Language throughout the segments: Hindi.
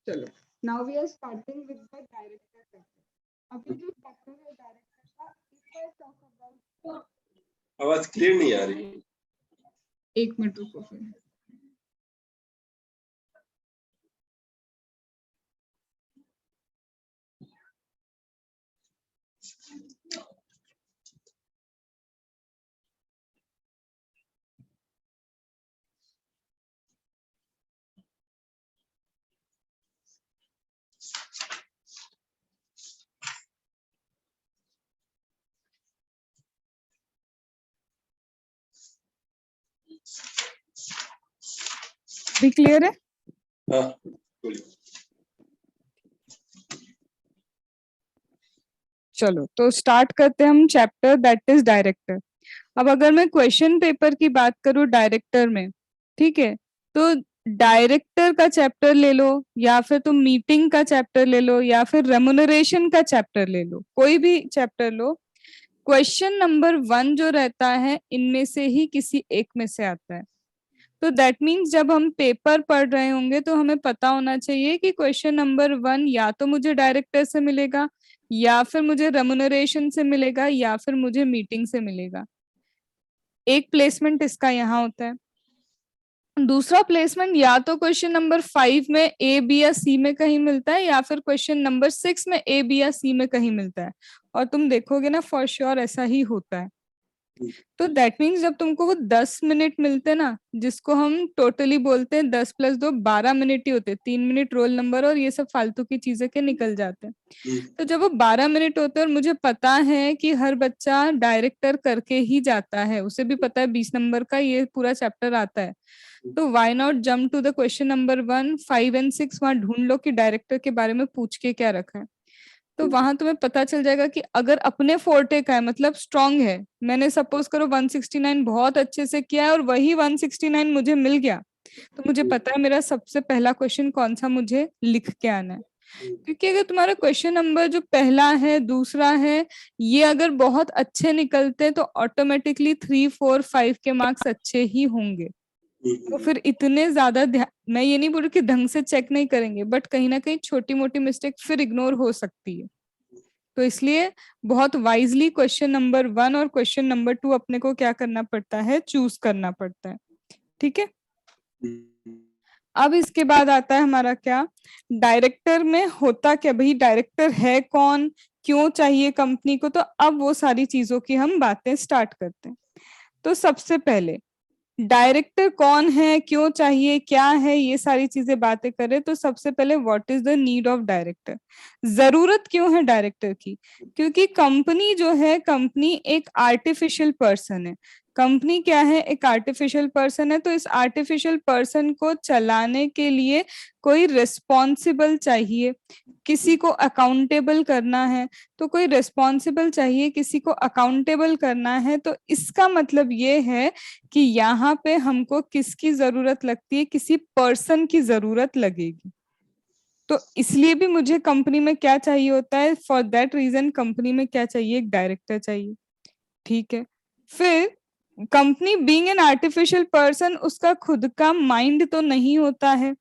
चलो, now we are starting with the director chapter. अभी जो चैप्टर है डायरेक्टर का, इसका टॉक अबाउट। आवाज क्लियर नहीं आ रही। एक मिनट रुको फिर। भी क्लियर है? हाँ, बोलिए। चलो तो स्टार्ट करते हैं हम चैप्टर दैट इज डायरेक्टर। अब अगर मैं क्वेश्चन पेपर की बात करूं डायरेक्टर में, ठीक है, तो डायरेक्टर का चैप्टर ले लो, या फिर तुम मीटिंग का चैप्टर ले लो, या फिर रेमुनरेशन का चैप्टर ले लो, कोई भी चैप्टर लो, क्वेश्चन नंबर 1 जो रहता है इनमें से ही किसी एक में से आता है। तो दैट मीन्स जब हम पेपर पढ़ रहे होंगे तो हमें पता होना चाहिए कि क्वेश्चन नंबर 1 या तो मुझे डायरेक्टर से मिलेगा, या फिर मुझे रेमुनरेशन से मिलेगा, या फिर मुझे मीटिंग से मिलेगा। एक प्लेसमेंट इसका यहाँ होता है। दूसरा प्लेसमेंट या तो क्वेश्चन नंबर 5 में ए बी या सी में कहीं मिलता है, या फिर क्वेश्चन नंबर 6 में ए बी या सी में कहीं मिलता है। और तुम देखोगे ना, फॉर श्योर ऐसा ही होता है। तो दैट मीन्स जब तुमको वो 10 मिनट मिलते ना, जिसको हम टोटली बोलते हैं 10 + 2 12 मिनट ही होते हैं, 3 मिनट रोल नंबर और ये सब फालतू की चीजें के निकल जाते हैं। तो जब वो 12 मिनट होते हैं और मुझे पता है कि हर बच्चा डायरेक्टर करके ही जाता है, उसे भी पता है 20 नंबर का ये पूरा चैप्टर आता है, तो why not jump to the question number 1, 5 and 6 वहां ढूंढ लो कि डायरेक्टर के बारे में पूछ के क्या रखा है। तो वहां तुम्हें पता चल जाएगा कि अगर अपने फोर्टे का है, मतलब स्ट्रांग है, मैंने सपोज करो 169 बहुत अच्छे से किया है और वही 169 मुझे मिल गया, तो मुझे पता है मेरा सबसे पहला क्वेश्चन कौन सा मुझे लिख के आना है। क्योंकि अगर तुम्हारा क्वेश्चन नंबर जो पहला है, दूसरा है, ये अगर बहुत अच्छे निकलते हैं तो ऑटोमेटिकली 3, 4, 5 के मार्क्स अच्छे ही होंगे। तो फिर इतने ज्यादा मैं ये नहीं बोल रही कि ढंग से चेक नहीं करेंगे, बट कहीं ना कहीं छोटी मोटी मिस्टेक फिर इग्नोर हो सकती है। तो इसलिए बहुत वाइजली क्वेश्चन नंबर 1 और क्वेश्चन नंबर 2 अपने को क्या करना पड़ता है, चूज करना पड़ता है। ठीक है, अब इसके बाद आता है हमारा क्या, डायरेक्टर में होता क्या भाई, डायरेक्टर है कौन, क्यों चाहिए कंपनी को। तो अब वो सारी चीजों की हम बातें स्टार्ट करते हैं। तो सबसे पहले डायरेक्टर कौन है, क्यों चाहिए, क्या है, ये सारी चीजें बातें करें तो सबसे पहले what is the need of director. जरूरत क्यों है डायरेक्टर की? क्योंकि कंपनी जो है, कंपनी एक आर्टिफिशियल पर्सन है। कंपनी क्या है, एक आर्टिफिशियल पर्सन है। तो इस आर्टिफिशियल पर्सन को चलाने के लिए कोई रिस्पॉन्सिबल चाहिए, किसी को अकाउंटेबल करना है, तो कोई रिस्पॉन्सिबल चाहिए, किसी को अकाउंटेबल करना है। तो इसका मतलब ये है कि यहाँ पे हमको किसकी जरूरत लगती है, किसी पर्सन की जरूरत लगेगी। तो इसलिए भी मुझे कंपनी में क्या चाहिए होता है, फॉर दैट रीजन कंपनी में क्या चाहिए, एक डायरेक्टर चाहिए। ठीक है, फिर company being an artificial person, उसका खुद का माइंड तो नहीं होता है,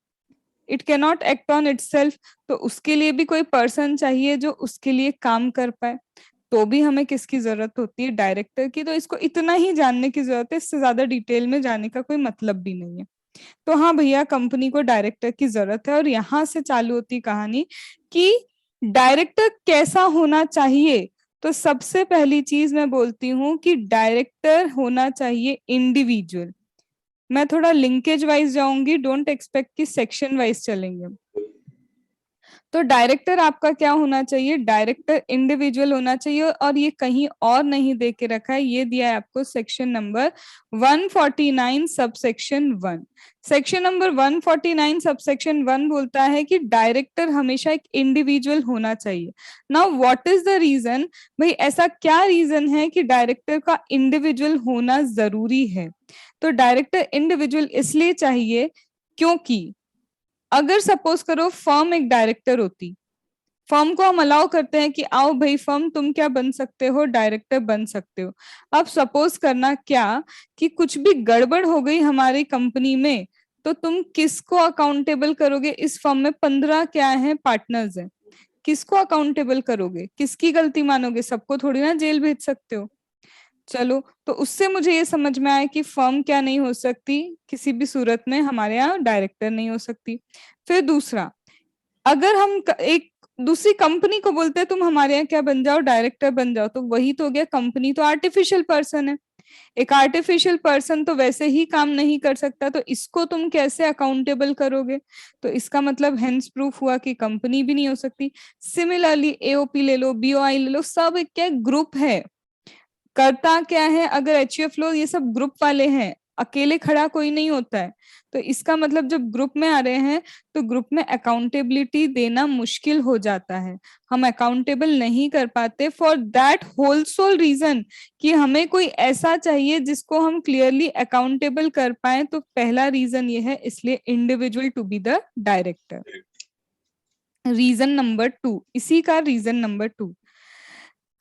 it can not act on itself. तो उसके लिए भी कोई पर्सन चाहिए जो उसके लिए काम कर पाए। तो भी हमें किसकी जरूरत होती है, डायरेक्टर की। तो इसको इतना ही जानने की जरूरत है, इससे ज्यादा डिटेल में जाने का कोई मतलब भी नहीं है। तो हाँ भैया, कंपनी को डायरेक्टर की जरूरत है। और यहाँ से चालू होती कहानी कि डायरेक्टर कैसा होना चाहिए। तो सबसे पहली चीज मैं बोलती हूँ कि डायरेक्टर होना चाहिए इंडिविजुअल। मैं थोड़ा लिंकेज वाइज जाऊंगी, डोंट एक्सपेक्ट कि सेक्शन वाइज चलेंगे। तो डायरेक्टर आपका क्या होना चाहिए, डायरेक्टर इंडिविजुअल होना चाहिए। और ये कहीं और नहीं दे के रखा है, ये दिया है आपको section number 149 subsection 1। Section number 149 subsection 1 बोलता है कि डायरेक्टर हमेशा एक इंडिविजुअल होना चाहिए। Now what is the reason, भाई ऐसा क्या रीजन है कि डायरेक्टर का इंडिविजुअल होना जरूरी है। तो डायरेक्टर इंडिविजुअल इसलिए चाहिए क्योंकि अगर सपोज करो फर्म एक डायरेक्टर होती, फर्म को हम अलाउ करते हैं कि आओ भाई फर्म, तुम क्या बन सकते हो, डायरेक्टर बन सकते हो। अब सपोज करना क्या कि कुछ भी गड़बड़ हो गई हमारी कंपनी में, तो तुम किसको अकाउंटेबल करोगे? इस फर्म में 15 क्या है, पार्टनर्स हैं, किसको अकाउंटेबल करोगे? किसकी गलती मानोगे? सबको थोड़ी ना जेल भेज सकते हो। चलो, तो उससे मुझे ये समझ में आया कि फर्म क्या नहीं हो सकती, किसी भी सूरत में हमारे यहाँ डायरेक्टर नहीं हो सकती। फिर दूसरा, अगर हम एक दूसरी कंपनी को बोलते हैं तुम हमारे यहाँ क्या बन जाओ, डायरेक्टर बन जाओ, तो वही तो हो गया, कंपनी तो आर्टिफिशियल पर्सन है। एक आर्टिफिशियल पर्सन तो वैसे ही काम नहीं कर सकता, तो इसको तुम कैसे अकाउंटेबल करोगे? तो इसका मतलब हेंस प्रूफ हुआ कि कंपनी भी नहीं हो सकती। सिमिलरली एओपी ले लो, बीओआई ले लो, सब एक क्या ग्रुप है, करता क्या है, अगर एचयूएफ लो, ये सब ग्रुप वाले हैं, अकेले खड़ा कोई नहीं होता है। तो इसका मतलब जब ग्रुप में आ रहे हैं तो ग्रुप में अकाउंटेबिलिटी देना मुश्किल हो जाता है, हम अकाउंटेबल नहीं कर पाते for that whole sole reason कि हमें कोई ऐसा चाहिए जिसको हम क्लियरली अकाउंटेबल कर पाए। तो पहला रीजन ये है, इसलिए individual to be the director. Reason number 2, इसी का रीजन नंबर 2,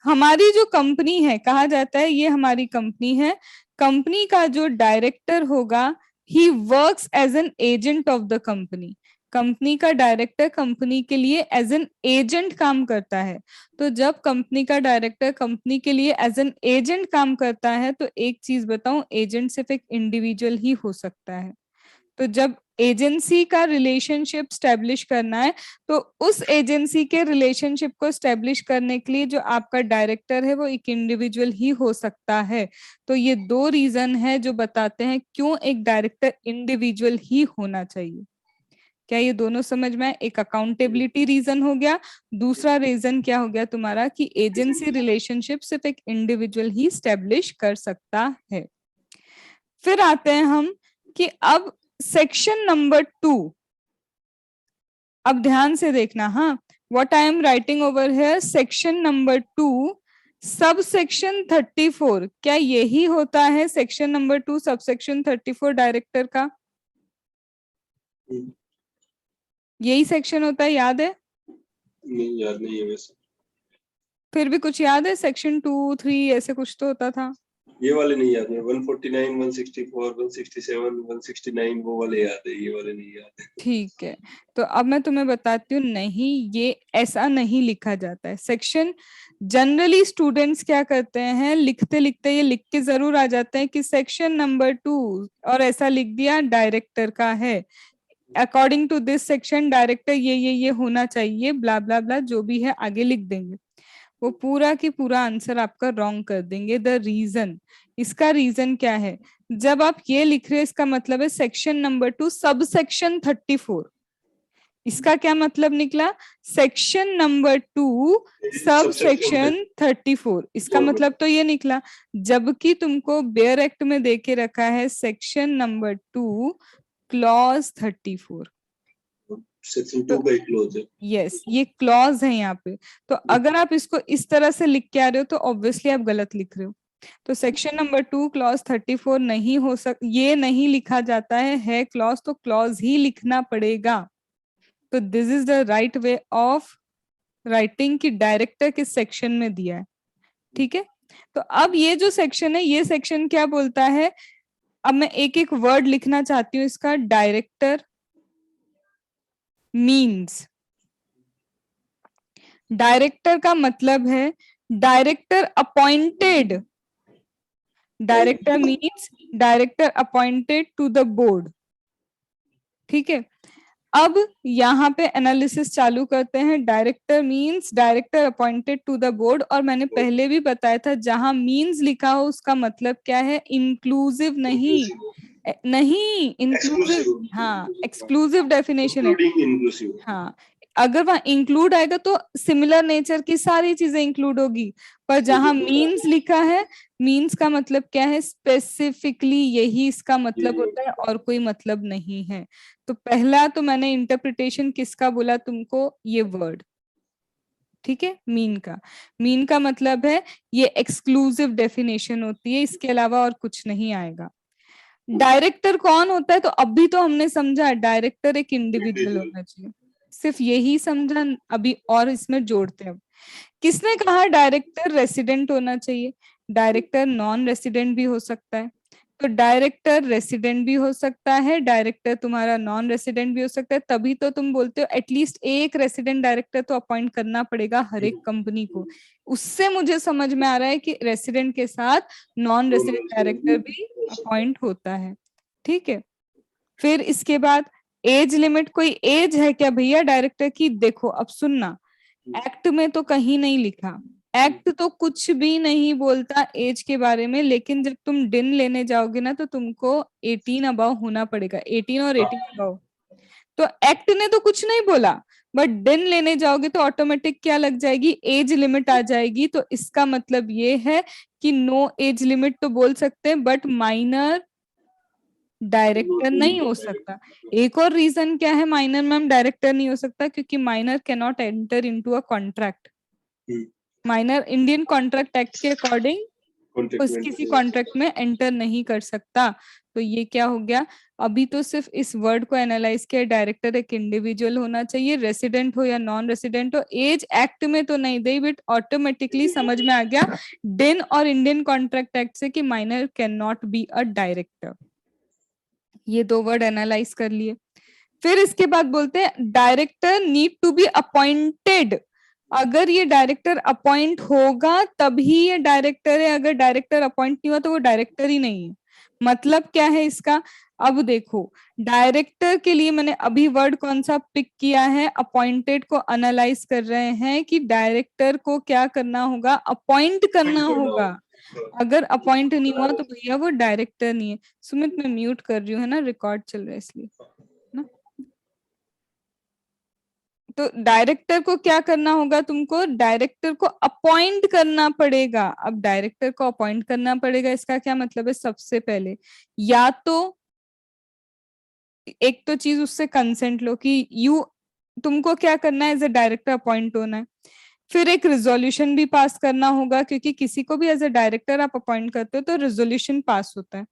हमारी जो कंपनी है, कहा जाता है ये हमारी कंपनी है, कंपनी का जो डायरेक्टर होगा, he works as an agent of the company. Company का डायरेक्टर कंपनी के लिए एज एन एजेंट काम करता है। तो जब कंपनी का डायरेक्टर कंपनी के लिए एज एन एजेंट काम करता है, तो एक चीज बताऊं, एजेंट सिर्फ एक इंडिविजुअल ही हो सकता है। तो जब एजेंसी का रिलेशनशिप स्टैब्लिश करना है, तो उस एजेंसी के रिलेशनशिप को स्टैब्लिश करने के लिए जो आपका डायरेक्टर है वो एक इंडिविजुअल ही हो सकता है। तो ये 2 रीजन है जो बताते हैं क्यों एक डायरेक्टर इंडिविजुअल ही होना चाहिए। क्या ये दोनों समझ में आए? एक अकाउंटेबिलिटी रीजन हो गया, दूसरा रीजन क्या हो गया तुम्हारा कि एजेंसी रिलेशनशिप सिर्फ एक इंडिविजुअल ही स्टैब्लिश कर सकता है। फिर आते हैं हम कि अब सेक्शन नंबर 2, अब ध्यान से देखना, हाँ, what I am writing over here, section number 2 sub section 34, क्या यही होता है section number 2 sub section 34 director का? यही सेक्शन होता है, याद है? नहीं, याद नहीं है वैसे। फिर भी कुछ याद है, सेक्शन 2, 3 ऐसे कुछ तो होता था। ये वाले नहीं याद है, 149, 164, 167, 169 वो वाले याद है, ये वाले नहीं याद है। ठीक है, तो अब मैं तुम्हें बताती हूँ, नहीं ये ऐसा नहीं लिखा जाता है सेक्शन। जनरली स्टूडेंट्स क्या करते हैं, लिखते लिखते ये लिख के जरूर आ जाते हैं कि सेक्शन नंबर 2, और ऐसा लिख दिया डायरेक्टर का है, according to this section director ये होना चाहिए, ब्ला ब्ला ब्ला, जो भी है आगे लिख देंगे। वो पूरा की पूरा आंसर आपका रॉन्ग कर देंगे। द रीजन, इसका रीजन क्या है, जब आप ये लिख रहे हो इसका मतलब है सेक्शन नंबर 2 सब सेक्शन 34। इसका क्या मतलब निकला, सेक्शन नंबर 2 सब सेक्शन 34, इसका मतलब तो ये निकला। जबकि तुमको बेयर एक्ट में देके रखा है सेक्शन नंबर 2 क्लॉज 34। सेक्शन 2 का एक क्लोज है। यस, ये क्लॉज है यहाँ पे। तो अगर आप इसको इस तरह से लिख के आ रहे हो तो ऑब्वियसली आप गलत लिख रहे हो। तो सेक्शन नंबर 2 क्लॉज 34 नहीं हो ये नहीं लिखा जाता है क्लॉज, तो क्लॉज ही लिखना पड़ेगा। तो this is the right way of writing कि डायरेक्टर किस सेक्शन में दिया है। ठीक है, तो अब ये जो सेक्शन है, ये सेक्शन क्या बोलता है, अब मैं एक एक वर्ड लिखना चाहती हूँ इसका। डायरेक्टर मीन्स, डायरेक्टर का मतलब है director appointed, director means director appointed to the board. ठीक है, अब यहाँ पे एनालिसिस चालू करते हैं। Director means director appointed to the board, और मैंने पहले भी बताया था जहां मीन्स लिखा हो उसका मतलब क्या है, इंक्लूसिव नहीं, नहीं इंक्लूसिव, हाँ एक्सक्लूसिव डेफिनेशन है। इंक्लूसिव, हाँ, अगर वहां इंक्लूड आएगा तो सिमिलर नेचर की सारी चीजें इंक्लूड होगी, पर जहां मीन्स लिखा है, मीन्स का मतलब क्या है, स्पेसिफिकली यही इसका मतलब होता है और कोई मतलब नहीं है। तो पहला तो मैंने इंटरप्रिटेशन किसका बोला तुमको, ये वर्ड। ठीक है, मीन का मतलब है ये एक्सक्लूसिव डेफिनेशन होती है, इसके अलावा और कुछ नहीं आएगा। डायरेक्टर कौन होता है, तो अभी तो हमने समझा डायरेक्टर एक इंडिविजुअल होना चाहिए, सिर्फ यही समझा, अभी और इसमें जोड़ते हैं। किसने कहा डायरेक्टर रेसिडेंट होना चाहिए, डायरेक्टर नॉन रेसिडेंट भी हो सकता है। तो डायरेक्टर रेसिडेंट भी हो सकता है, डायरेक्टर तुम्हारा नॉन रेसिडेंट भी हो सकता है, तभी तो तुम बोलते हो एटलीस्ट एक रेसिडेंट डायरेक्टर तो अपॉइंट करना पड़ेगा हर एक कंपनी को। उससे मुझे समझ में आ रहा है कि रेसिडेंट के साथ नॉन रेसिडेंट डायरेक्टर भी अपॉइंट होता है। ठीक है, फिर इसके बाद एज लिमिट, कोई एज है क्या भैया डायरेक्टर की? देखो अब सुनना, एक्ट में तो कहीं नहीं लिखा, एक्ट तो कुछ भी नहीं बोलता एज के बारे में, लेकिन जब तुम डिन लेने जाओगे ना तो तुमको 18 अबाव होना पड़ेगा, 18 और 18 अबाव। तो एक्ट ने तो कुछ नहीं बोला, बट डिन लेने जाओगे तो ऑटोमेटिक क्या लग जाएगी, एज लिमिट आ जाएगी। तो इसका मतलब ये है कि नो एज लिमिट तो बोल सकते हैं, बट माइनर डायरेक्टर नहीं हो सकता। एक और रीजन क्या है माइनर मैम डायरेक्टर नहीं हो सकता, क्योंकि minor can not enter into a contract. Minor Indian contract act के अकॉर्डिंग उस किसी कॉन्ट्रैक्ट में एंटर नहीं कर सकता। तो ये क्या हो गया, अभी तो सिर्फ इस वर्ड को एनालाइज किया, डायरेक्टर एक इंडिविजुअल होना चाहिए, रेसिडेंट हो या नॉन रेसिडेंट हो, एज एक्ट में तो नहीं दे, बट ऑटोमेटिकली समझ में आ गया डिन और इंडियन कॉन्ट्रैक्ट एक्ट से कि minor can not be a director. ये दो वर्ड एनालाइज कर लिए। फिर इसके बाद बोलते हैं director need to be appointed. अगर ये डायरेक्टर अपॉइंट होगा तभी ये डायरेक्टर है, अगर डायरेक्टर अपॉइंट नहीं हुआ तो वो डायरेक्टर ही नहीं है। मतलब क्या है इसका, अब देखो डायरेक्टर के लिए मैंने अभी वर्ड कौन सा पिक किया है, अपॉइंटेड को एनालाइज कर रहे हैं कि डायरेक्टर को क्या करना होगा, अपॉइंट करना होगा। अगर अपॉइंट नहीं हुआ तो भैया वो डायरेक्टर नहीं है। सुमित मैं म्यूट कर रही हूँ, है ना, रिकॉर्ड चल रहा है इसलिए ना। तो डायरेक्टर को क्या करना होगा, तुमको डायरेक्टर को अपॉइंट करना पड़ेगा। अब डायरेक्टर को अपॉइंट करना पड़ेगा, इसका क्या मतलब है, सबसे पहले या तो एक तो चीज उससे कंसेंट लो कि यू तुमको क्या करना है, एज अ डायरेक्टर अपॉइंट होना है। फिर एक रिजोल्यूशन भी पास करना होगा, क्योंकि किसी को भी एज अ डायरेक्टर आप अपॉइंट करते हो तो रिजोल्यूशन पास होता है।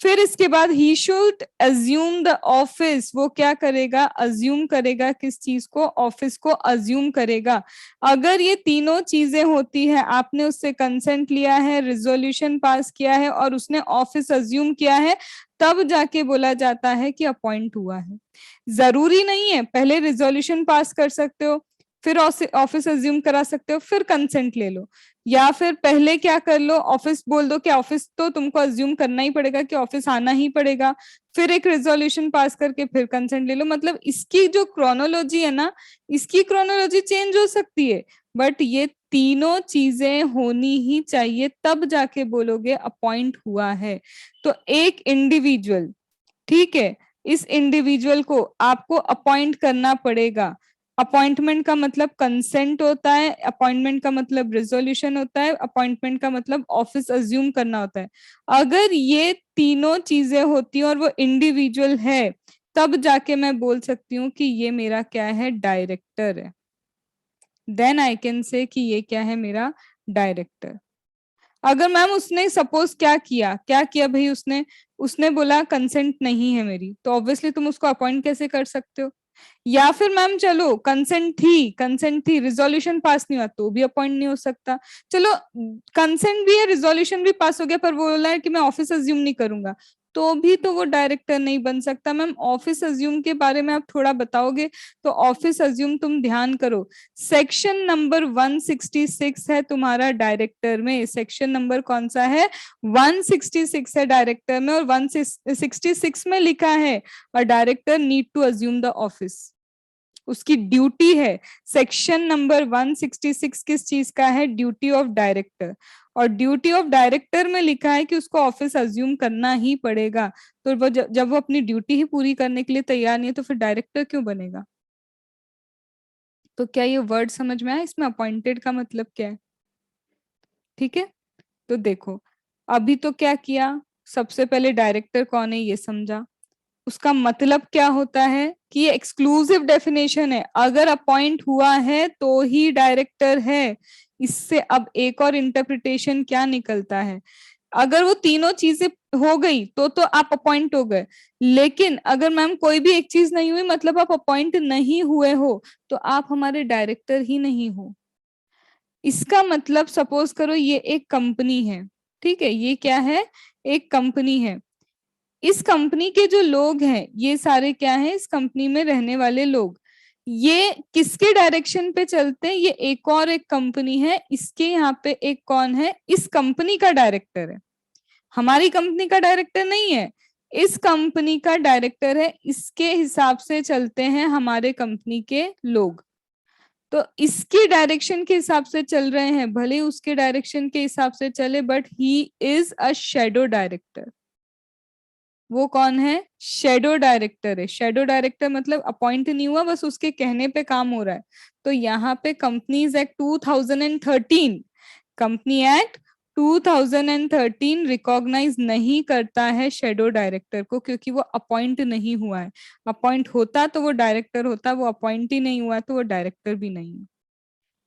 फिर इसके बाद he should assume the office, वो क्या करेगा, अज्यूम करेगा, किस चीज को, ऑफिस को अज्यूम करेगा। अगर ये तीनों चीजें होती है, आपने उससे कंसेंट लिया है, रिजोल्यूशन पास किया है और उसने ऑफिस अज्यूम किया है, तब जाके बोला जाता है कि अपॉइंट हुआ है। जरूरी नहीं है, पहले रिजोल्यूशन पास कर सकते हो, फिर ऑफिस अज्यूम करा सकते हो, फिर कंसेंट ले लो, या फिर पहले क्या कर लो, ऑफिस बोल दो कि ऑफिस तो तुमको अज्यूम करना ही पड़ेगा कि ऑफिस आना ही पड़ेगा, फिर एक रिजोल्यूशन पास करके फिर कंसेंट ले लो। मतलब इसकी जो क्रोनोलॉजी है ना, इसकी क्रोनोलॉजी चेंज हो सकती है, बट ये तीनों चीजें होनी ही चाहिए, तब जाके बोलोगे अपॉइंट हुआ है। तो एक इंडिविजुअल, ठीक है, इस इंडिविजुअल को आपको अपॉइंट करना पड़ेगा। अपॉइंटमेंट का मतलब कंसेंट होता है, अपॉइंटमेंट का मतलब रिजोल्यूशन होता है, अपॉइंटमेंट का मतलब ऑफिस अज्यूम करना होता है। अगर ये तीनों चीजें होती हैं और वो इंडिविजुअल है, तब जाके मैं बोल सकती हूँ कि ये मेरा क्या है, डायरेक्टर है। देन आई कैन से कि ये क्या है, मेरा डायरेक्टर। अगर मैम उसने सपोज क्या किया भाई, उसने उसने बोला कंसेंट नहीं है मेरी, तो ऑब्वियसली तुम उसको अपॉइंट कैसे कर सकते हो। या फिर मैम चलो कंसेंट थी रिजोल्यूशन पास नहीं हुआ तो भी अपॉइंट नहीं हो सकता। चलो कंसेंट भी है, रिजोल्यूशन भी पास हो गया, पर वो बोला है कि मैं ऑफिस अज्यूम नहीं करूंगा, तो भी तो वो डायरेक्टर नहीं बन सकता। मैम ऑफिस अज्यूम के बारे में आप थोड़ा बताओगे, तो ऑफिस अज्यूम तुम ध्यान करो, सेक्शन नंबर 166 है तुम्हारा डायरेक्टर में, सेक्शन नंबर कौन सा है, 166 है डायरेक्टर में, और 166 में लिखा है और director need to assume the office, उसकी ड्यूटी है। सेक्शन नंबर 166 किस चीज का है, ड्यूटी ऑफ डायरेक्टर, और ड्यूटी ऑफ डायरेक्टर में लिखा है कि उसको ऑफिस अज्यूम करना ही पड़ेगा। तो वो जब वो अपनी ड्यूटी ही पूरी करने के लिए तैयार नहीं है तो फिर डायरेक्टर क्यों बनेगा। तो क्या ये वर्ड समझ में आया, इसमें अपॉइंटेड का मतलब क्या है। ठीक है, तो देखो अभी तो क्या किया, सबसे पहले डायरेक्टर कौन है ये समझा, उसका मतलब क्या होता है कि ये एक्सक्लूसिव डेफिनेशन है, अगर अपॉइंट हुआ है तो ही डायरेक्टर है। इससे अब एक और इंटरप्रिटेशन क्या निकलता है, अगर वो तीनों चीजें हो गई तो आप अपॉइंट हो गए, लेकिन अगर मैम कोई भी एक चीज नहीं हुई मतलब आप अपॉइंट नहीं हुए हो, तो आप हमारे डायरेक्टर ही नहीं हो। इसका मतलब सपोज करो ये एक कंपनी है, ठीक है, ये क्या है, एक कंपनी है, इस कंपनी के जो लोग हैं ये सारे क्या हैं, इस कंपनी में रहने वाले लोग, ये किसके डायरेक्शन पे चलते हैं, ये एक और एक कंपनी है, इसके यहाँ पे एक कौन है, इस कंपनी का डायरेक्टर है, हमारी कंपनी का डायरेक्टर नहीं है, इस कंपनी का डायरेक्टर है, इसके हिसाब से चलते हैं हमारे कंपनी के लोग, तो इसके डायरेक्शन के हिसाब से चल रहे हैं, भले उसके डायरेक्शन के हिसाब से चले, but he is a shadow director. वो कौन है, शेडो डायरेक्टर है। शेडो डायरेक्टर मतलब अपॉइंट नहीं हुआ, बस उसके कहने पे काम हो रहा है। तो यहाँ पे companies act 2013, company act 2013 recognise नहीं करता है शेडो डायरेक्टर को, क्योंकि वो अपॉइंट नहीं हुआ है। अपॉइंट होता तो वो डायरेक्टर होता, वो अपॉइंट ही नहीं हुआ तो वो डायरेक्टर भी नहीं है।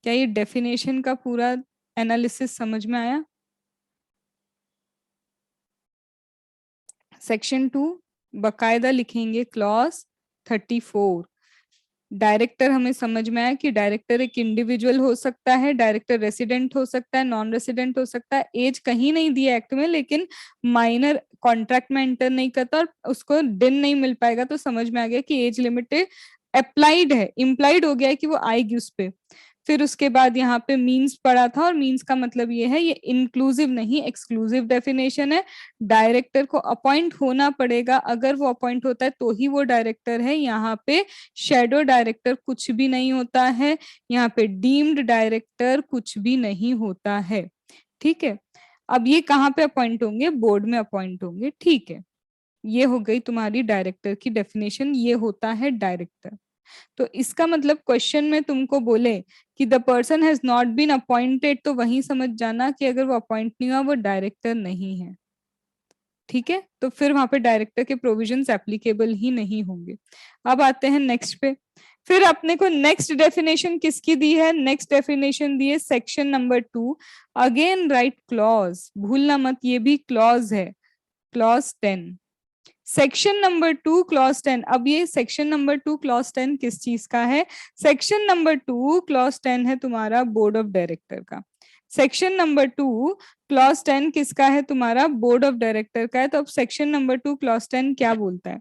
क्या ये डेफिनेशन का पूरा एनालिसिस समझ में आया? सेक्शन 2 बकायदा लिखेंगे क्लॉज 34। डायरेक्टर हमें समझ में आया कि डायरेक्टर एक इंडिविजुअल हो सकता है, डायरेक्टर रेसिडेंट हो सकता है, नॉन रेसिडेंट हो सकता है, एज कहीं नहीं दिया एक्ट में, लेकिन माइनर कॉन्ट्रैक्ट में एंटर नहीं करता और उसको दिन नहीं मिल पाएगा, तो समझ में आ गया कि एज लिमिट अप्लाइड है, इम्प्लाइड हो गया है कि वो आएगी उस पे। फिर उसके बाद यहाँ पे मीन्स पढ़ा था, और मीन्स का मतलब ये है, ये इंक्लूसिव नहीं एक्सक्लूसिव डेफिनेशन है। डायरेक्टर को अपॉइंट होना पड़ेगा, अगर वो अपॉइंट होता है तो ही वो डायरेक्टर है। यहाँ पे शेडो डायरेक्टर कुछ भी नहीं होता है, यहाँ पे डीम्ड डायरेक्टर कुछ भी नहीं होता है। ठीक है, अब ये कहाँ पे अपॉइंट होंगे, बोर्ड में अपॉइंट होंगे। ठीक है, ये हो गई तुम्हारी डायरेक्टर की डेफिनेशन, ये होता है डायरेक्टर। तो इसका मतलब क्वेश्चन में तुमको बोले कि the person has not been appointed, तो वहीं समझ जाना कि अगर वो अपॉइंट नहीं हुआ वो डायरेक्टर नहीं है। ठीक है, तो फिर वहां पे डायरेक्टर के प्रोविजंस एप्लीकेबल ही नहीं होंगे। अब आते हैं नेक्स्ट पे। फिर अपने को नेक्स्ट डेफिनेशन किसकी दी है, नेक्स्ट डेफिनेशन दी है section number 2। Again right clause, भूलना मत, ये भी क्लॉज है, क्लॉज 10, सेक्शन नंबर 2 क्लॉज 10। अब ये सेक्शन नंबर 2 क्लॉज 10 किस चीज का है, सेक्शन नंबर 2 क्लॉज 10 है तुम्हारा बोर्ड ऑफ डायरेक्टर का। सेक्शन नंबर 2 क्लॉज 10 किसका है, तुम्हारा बोर्ड ऑफ डायरेक्टर का है। तो अब सेक्शन नंबर 2 क्लॉज 10 क्या बोलता है,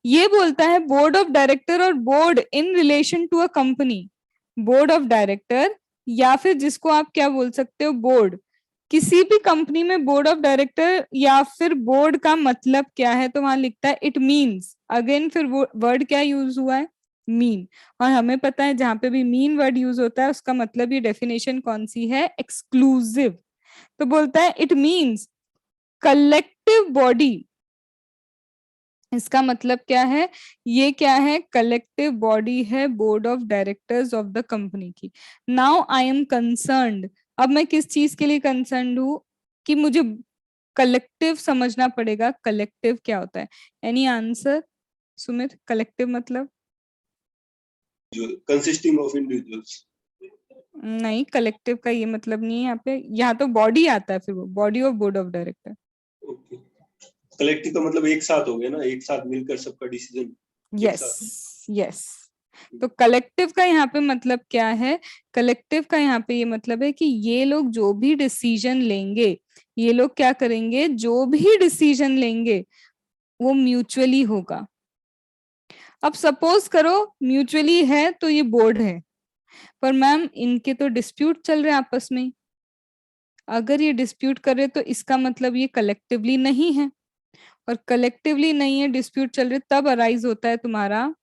ये बोलता है बोर्ड ऑफ डायरेक्टर और board in relation to a company, board of director या फिर जिसको आप क्या बोल सकते हो, बोर्ड, किसी भी कंपनी में बोर्ड ऑफ डायरेक्टर या फिर बोर्ड का मतलब क्या है, तो वहां लिखता है इट मीन्स। अगेन फिर वर्ड क्या यूज हुआ है, मीन, और हमें पता है जहां पे भी मीन वर्ड यूज होता है उसका मतलब ये डेफिनेशन कौन सी है, एक्सक्लूसिव। तो बोलता है इट मीन्स कलेक्टिव बॉडी, इसका मतलब क्या है, ये क्या है, कलेक्टिव बॉडी है board of directors of the company की। नाउ आई एम कंसर्न्ड, अब मैं किस चीज के लिए कंसर्न्ड हूं, कि मुझे कलेक्टिव समझना पड़ेगा, कलेक्टिव क्या होता है। एनी आंसर सुमित, कलेक्टिव मतलब? Consisting of individuals. नहीं, कलेक्टिव का ये मतलब नहीं है यहाँ पे, यहाँ तो बॉडी आता है, फिर वो body of board of director. Okay, collective का मतलब एक साथ हो गया ना, एक साथ मिलकर सबका डिसीजन। यस यस, तो कलेक्टिव का यहाँ पे मतलब क्या है, कलेक्टिव का यहाँ पे ये मतलब है कि ये लोग जो भी डिसीजन लेंगे, ये लोग क्या करेंगे, जो भी डिसीजन लेंगे वो म्यूचुअली होगा। अब सपोज करो म्यूचुअली है तो ये बोर्ड है, पर मैम इनके तो डिस्प्यूट चल रहे हैं आपस में, अगर ये डिस्प्यूट कर रहे तो इसका मतलब ये कलेक्टिवली नहीं है, और कलेक्टिवली नहीं है, डिस्प्यूट चल रहे, तब अराइज होता है तुम्हारा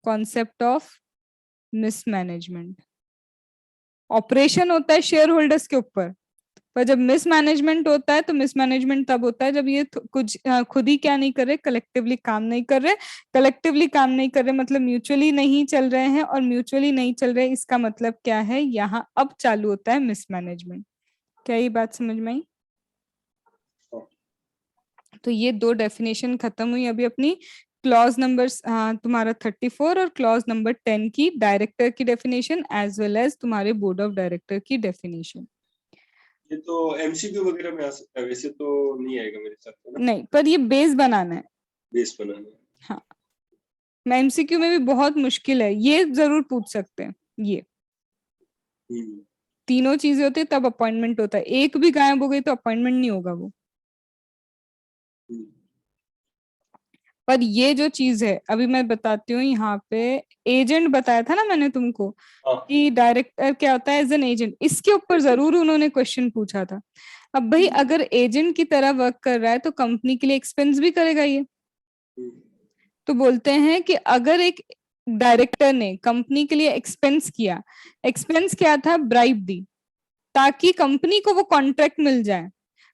कॉन्सेप्ट ऑफ मिसमैनेजमेंट। ऑपरेशन होता है शेयर होल्डर्स के ऊपर, पर जब मिसमैनेजमेंट होता है तो मिसमैनेजमेंट तब होता है जब ये कुछ खुद ही क्या नहीं कर रहे, कलेक्टिवली काम नहीं कर रहे। कलेक्टिवली काम नहीं कर रहे मतलब म्यूचुअली नहीं चल रहे हैं, और म्यूचुअली नहीं चल रहे इसका मतलब क्या है, यहाँ अब चालू होता है मिसमैनेजमेंट। क्या ये बात समझ में आई? तो ये दो डेफिनेशन खत्म हुई अभी अपनी, क्लॉज नंबर तुम्हारा 34 और क्लॉज नंबर 10 की डायरेक्टर की डेफिनेशन एज वेल एज तुम्हारे बोर्ड ऑफ डायरेक्टर की डेफिनेशन। ये तो एमसीक्यू वगैरह में आ सकता है, वैसे तो नहीं आएगा मेरे हिसाब से ना। नहीं, पर ये बेस बनाना है। बेस बनाना है। हाँ, एमसीक्यू में भी बहुत मुश्किल है, ये जरूर पूछ सकते हैं। ये तीनों चीजें होती है तब अपॉइंटमेंट होता है, एक भी गायब हो गई तो अपॉइंटमेंट नहीं होगा वो। पर ये जो चीज है अभी मैं बताती हूँ यहाँ पे, एजेंट बताया था ना मैंने तुमको हाँ कि डायरेक्टर क्या होता है एज एन एजेंट, इसके ऊपर ऐसे। जरूर उन्होंने क्वेश्चन पूछा था। अब भाई अगर एजेंट की तरह वर्क कर रहा है तो कंपनी के लिए एक्सपेंस भी करेगा ये। तो बोलते हैं कि अगर एक डायरेक्टर ने कंपनी के लिए एक्सपेंस किया, एक्सपेंस क्या था, ब्राइब दी ताकि कंपनी को वो कॉन्ट्रैक्ट मिल जाए,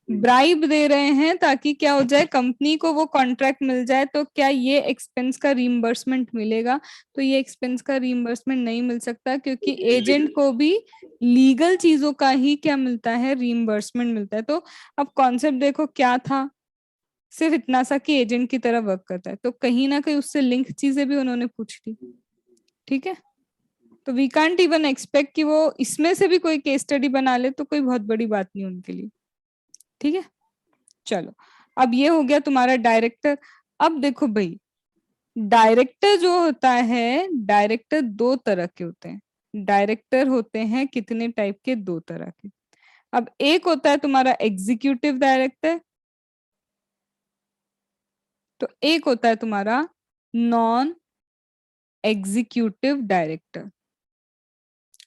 ब्राइब दे रहे हैं ताकि क्या हो जाए, कंपनी को वो कॉन्ट्रैक्ट मिल जाए, तो क्या ये एक्सपेंस का रीइंबर्समेंट मिलेगा? तो ये एक्सपेंस का रीइंबर्समेंट नहीं मिल सकता, क्योंकि एजेंट को भी लीगल चीजों का ही क्या मिलता है, रीइंबर्समेंट मिलता है। तो अब कॉन्सेप्ट देखो क्या था, सिर्फ इतना सा कि एजेंट की तरह वर्क करता है, तो कहीं ना कहीं उससे लिंक चीजें भी उन्होंने पूछ ली। ठीक है, तो वी कांट इवन एक्सपेक्ट कि वो इसमें से भी कोई केस स्टडी बना ले, तो कोई बहुत बड़ी बात नहीं उनके लिए। ठीक है, चलो अब ये हो गया तुम्हारा डायरेक्टर। अब देखो भाई, डायरेक्टर जो होता है, डायरेक्टर दो तरह के होते हैं। डायरेक्टर होते हैं कितने टाइप के, दो तरह के। अब एक होता है तुम्हारा एग्जीक्यूटिव डायरेक्टर, तो एक होता है तुम्हारा नॉन एग्जीक्यूटिव डायरेक्टर।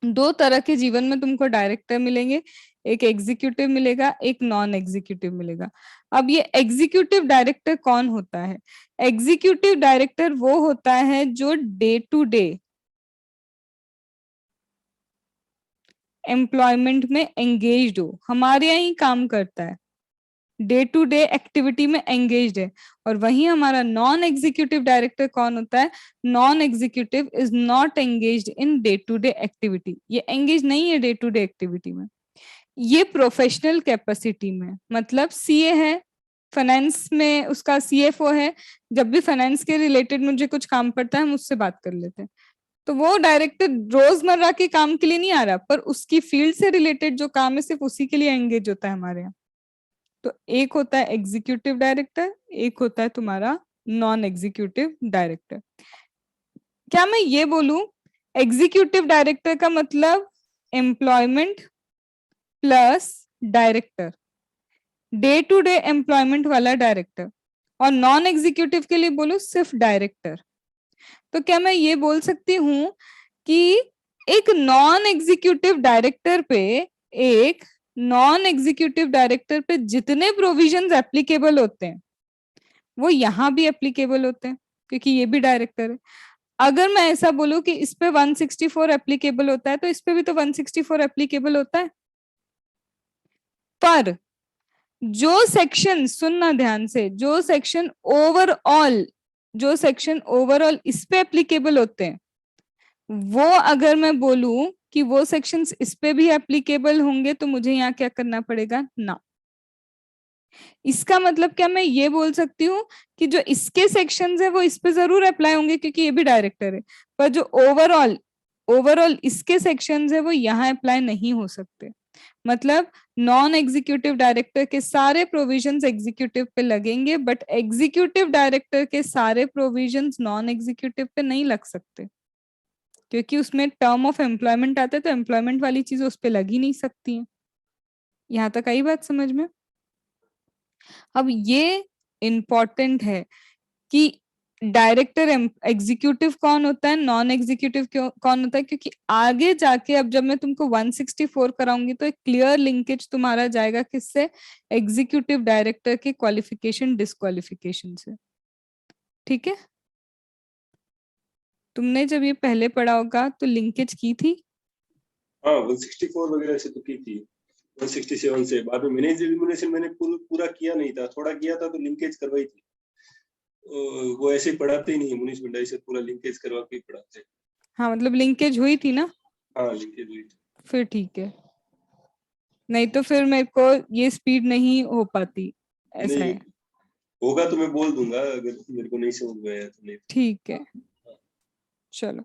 दो तरह के जीवन में तुमको डायरेक्टर मिलेंगे, एक एग्जीक्यूटिव मिलेगा, एक नॉन एग्जीक्यूटिव मिलेगा। अब ये एग्जीक्यूटिव डायरेक्टर कौन होता है? एग्जीक्यूटिव डायरेक्टर वो होता है जो डे टू डे एम्प्लॉयमेंट में एंगेज्ड हो, हमारे यहाँ ही काम करता है, डे टू डे एक्टिविटी में एंगेज्ड है। और वही हमारा नॉन एग्जीक्यूटिव डायरेक्टर कौन होता है? Non executive is not engaged in day to day activity, ये एंगेज नहीं है डे टू डे एक्टिविटी में, ये प्रोफेशनल कैपेसिटी में। मतलब सीए है, फाइनेंस में उसका सीएफओ है, जब भी फाइनेंस के रिलेटेड मुझे कुछ काम पड़ता है हम उससे बात कर लेते हैं। तो वो डायरेक्टर रोजमर्रा के काम के लिए नहीं आ रहा, पर उसकी फील्ड से रिलेटेड जो काम है सिर्फ उसी के लिए एंगेज होता है हमारे यहाँ। तो एक होता है एग्जीक्यूटिव डायरेक्टर, एक होता है तुम्हारा नॉन एग्जीक्यूटिव डायरेक्टर। क्या मैं ये बोलूं, एग्जीक्यूटिव डायरेक्टर का मतलब employment plus director, day to day employment वाला डायरेक्टर, और नॉन एग्जीक्यूटिव के लिए बोलूं सिर्फ डायरेक्टर। तो क्या मैं ये बोल सकती हूँ कि एक नॉन एग्जीक्यूटिव डायरेक्टर पे, एक नॉन एग्जीक्यूटिव डायरेक्टर पे जितने प्रोविजंस एप्लीकेबल होते हैं वो यहाँ भी एप्लीकेबल होते हैं, क्योंकि ये भी डायरेक्टर है। अगर मैं ऐसा बोलूं कि इस पे 164 एप्लीकेबल होता है, तो इस पे भी तो 164 एप्लीकेबल होता है। पर जो सेक्शन, सुनना ध्यान से, जो सेक्शन ओवरऑल इस पे एप्लीकेबल होते हैं, वो अगर मैं बोलूं कि वो सेक्शंस इस पे भी एप्लीकेबल होंगे, तो मुझे यहाँ क्या करना पड़ेगा ना। इसका मतलब क्या मैं ये बोल सकती हूँ कि जो इसके सेक्शंस है वो इस पे जरूर अप्लाई होंगे क्योंकि ये भी डायरेक्टर है, पर जो ओवरऑल ओवरऑल इसके सेक्शंस है वो यहाँ अप्लाई नहीं हो सकते। मतलब नॉन एग्जीक्यूटिव डायरेक्टर के सारे प्रोविजंस एग्जीक्यूटिव पे लगेंगे, बट एग्जीक्यूटिव डायरेक्टर के सारे प्रोविजंस नॉन एग्जीक्यूटिव पे नहीं लग सकते, क्योंकि उसमें टर्म ऑफ एम्प्लॉयमेंट आता है, तो एम्प्लॉयमेंट वाली चीज उस पर लग ही नहीं सकती है। यहाँ तक आई बात समझ में? अब ये इम्पोर्टेंट है कि डायरेक्टर एग्जीक्यूटिव कौन होता है, नॉन एग्जीक्यूटिव कौन होता है, क्योंकि आगे जाके अब जब मैं तुमको 164 कराऊंगी तो एक क्लियर लिंकेज तुम्हारा जाएगा किससे, एग्जीक्यूटिव डायरेक्टर के क्वालिफिकेशन डिस्क्वालिफिकेशन से। ठीक है, तुमने जब ये पहले पढ़ा होगा तो लिंकेज की थी। हाँ 164 वगैरह से तो की थी, 167 से। बाद में मैनेज एलिमिनेशन मैंने पूरा किया नहीं था, थोड़ा किया था तो लिंकेज करवाई थी। वो ऐसे पढ़ाते ही नहीं, मुनीष भंडारी से पूरा लिंकेज करवा के पढ़ाते। हाँ मतलब लिंकेज हुई थी ना, हाँ लिंकेज हुई थी। फिर ठीक है, नहीं तो फिर मेरे को ये स्पीड नहीं हो पाती, ऐसा नहीं है। होगा तो मैं बोल दूंगा, अगर मेरे को नहीं समझ में आया तो। नहीं ठीक है, चलो।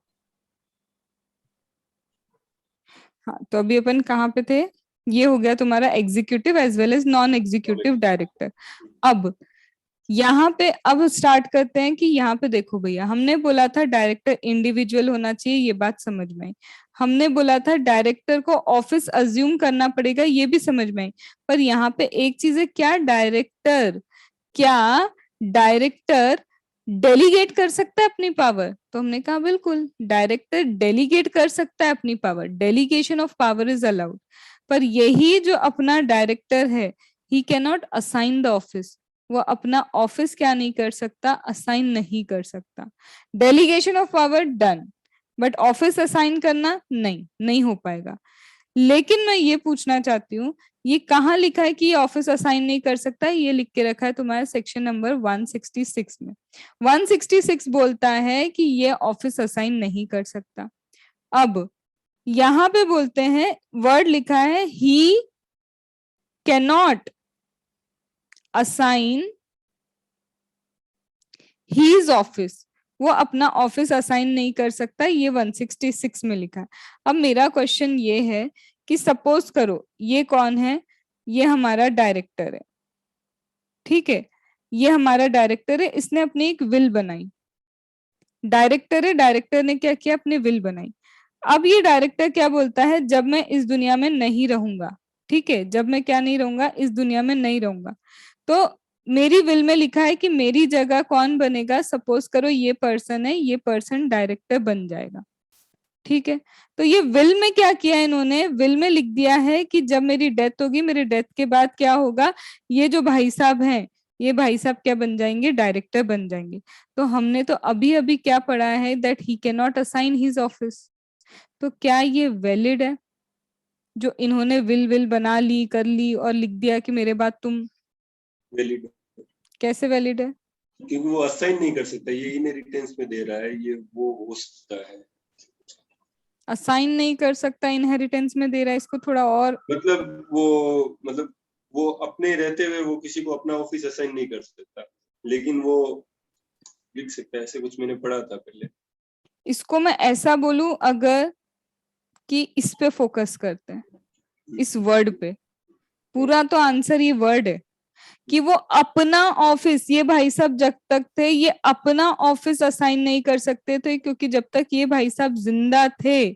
हाँ तो अभी अपन कहाँ पे थे, ये हो गया तुम्हारा executive as well as non executive director. अब यहाँ पे अब स्टार्ट करते हैं कि यहाँ पे देखो भैया, हमने बोला था डायरेक्टर इंडिविजुअल होना चाहिए, ये बात समझ में आई। हमने बोला था डायरेक्टर को ऑफिस अज्यूम करना पड़ेगा, ये भी समझ में आई। पर यहाँ पे एक चीज है, क्या डायरेक्टर क्या डायरेक्टर डेलीगेट कर सकता है अपनी पावर? तो हमने कहा बिल्कुल, डायरेक्टर डेलीगेट कर सकता है अपनी power, delegation of power is allowed. पर यही जो अपना डायरेक्टर है, he can not assign the office, वो अपना ऑफिस क्या नहीं कर सकता, असाइन नहीं कर सकता। Delegation of power done, but office assign करना नहीं हो पाएगा। लेकिन मैं ये पूछना चाहती हूँ, ये कहाँ लिखा है कि ये ऑफिस असाइन नहीं कर सकता? ये लिख के रखा है तुम्हारे सेक्शन नंबर 166 में। 166 बोलता है कि ये ऑफिस असाइन नहीं कर सकता। अब यहाँ पे बोलते हैं, वर्ड लिखा है he can not assign his office, वो अपना ऑफिस असाइन नहीं कर सकता, ये 166 में लिखा है। अब मेरा क्वेश्चन ये है कि सपोज करो ये कौन है, ये हमारा डायरेक्टर है, ठीक है, ये हमारा डायरेक्टर है, इसने अपनी एक विल बनाई। डायरेक्टर है, डायरेक्टर ने क्या किया, अपनी विल बनाई। अब ये डायरेक्टर क्या बोलता है, जब मैं इस दुनिया में नहीं रहूंगा, ठीक है, जब मैं क्या नहीं रहूंगा, इस दुनिया में नहीं रहूंगा, तो मेरी विल में लिखा है कि मेरी जगह कौन बनेगा, सपोज करो ये पर्सन है, ये पर्सन डायरेक्टर बन जाएगा, ठीक है। तो ये विल में क्या किया इन्होंने, विल में लिख दिया है कि जब मेरी डेथ होगी, मेरी डेथ के बाद क्या होगा, ये जो भाई साहब हैं, ये भाई साहब क्या बन जाएंगे, डायरेक्टर बन जाएंगे। तो हमने तो अभी अभी क्या पढ़ा है, that he can not assign his office. तो क्या ये वैलिड है, जो इन्होंने विल बना ली, कर ली और लिख दिया कि मेरे बाद तुम? वैलिड, कैसे वैलिड है? क्योंकि वो असाइन नहीं कर सकता, ये इनहेरिटेंस में दे रहा है, ये वो हो सकता है। असाइन नहीं कर सकता, इनहेरिटेंस में दे रहा है, इसको थोड़ा और मतलब वो अपने रहते हुए वो किसी को अपना ऑफिस असाइन नहीं कर सकता, लेकिन वो लिख सकता है, ऐसे कुछ मैंने पढ़ा था पहले। इसको मैं ऐसा बोलूं अगर, कि इस पे फोकस करते हैं, इस वर्ड पे, पूरा तो आंसर ये वर्ड है कि वो अपना ऑफिस, ये भाई साहब जब तक थे ये अपना ऑफिस असाइन नहीं कर सकते थे, क्योंकि जब तक ये भाई साहब जिंदा थे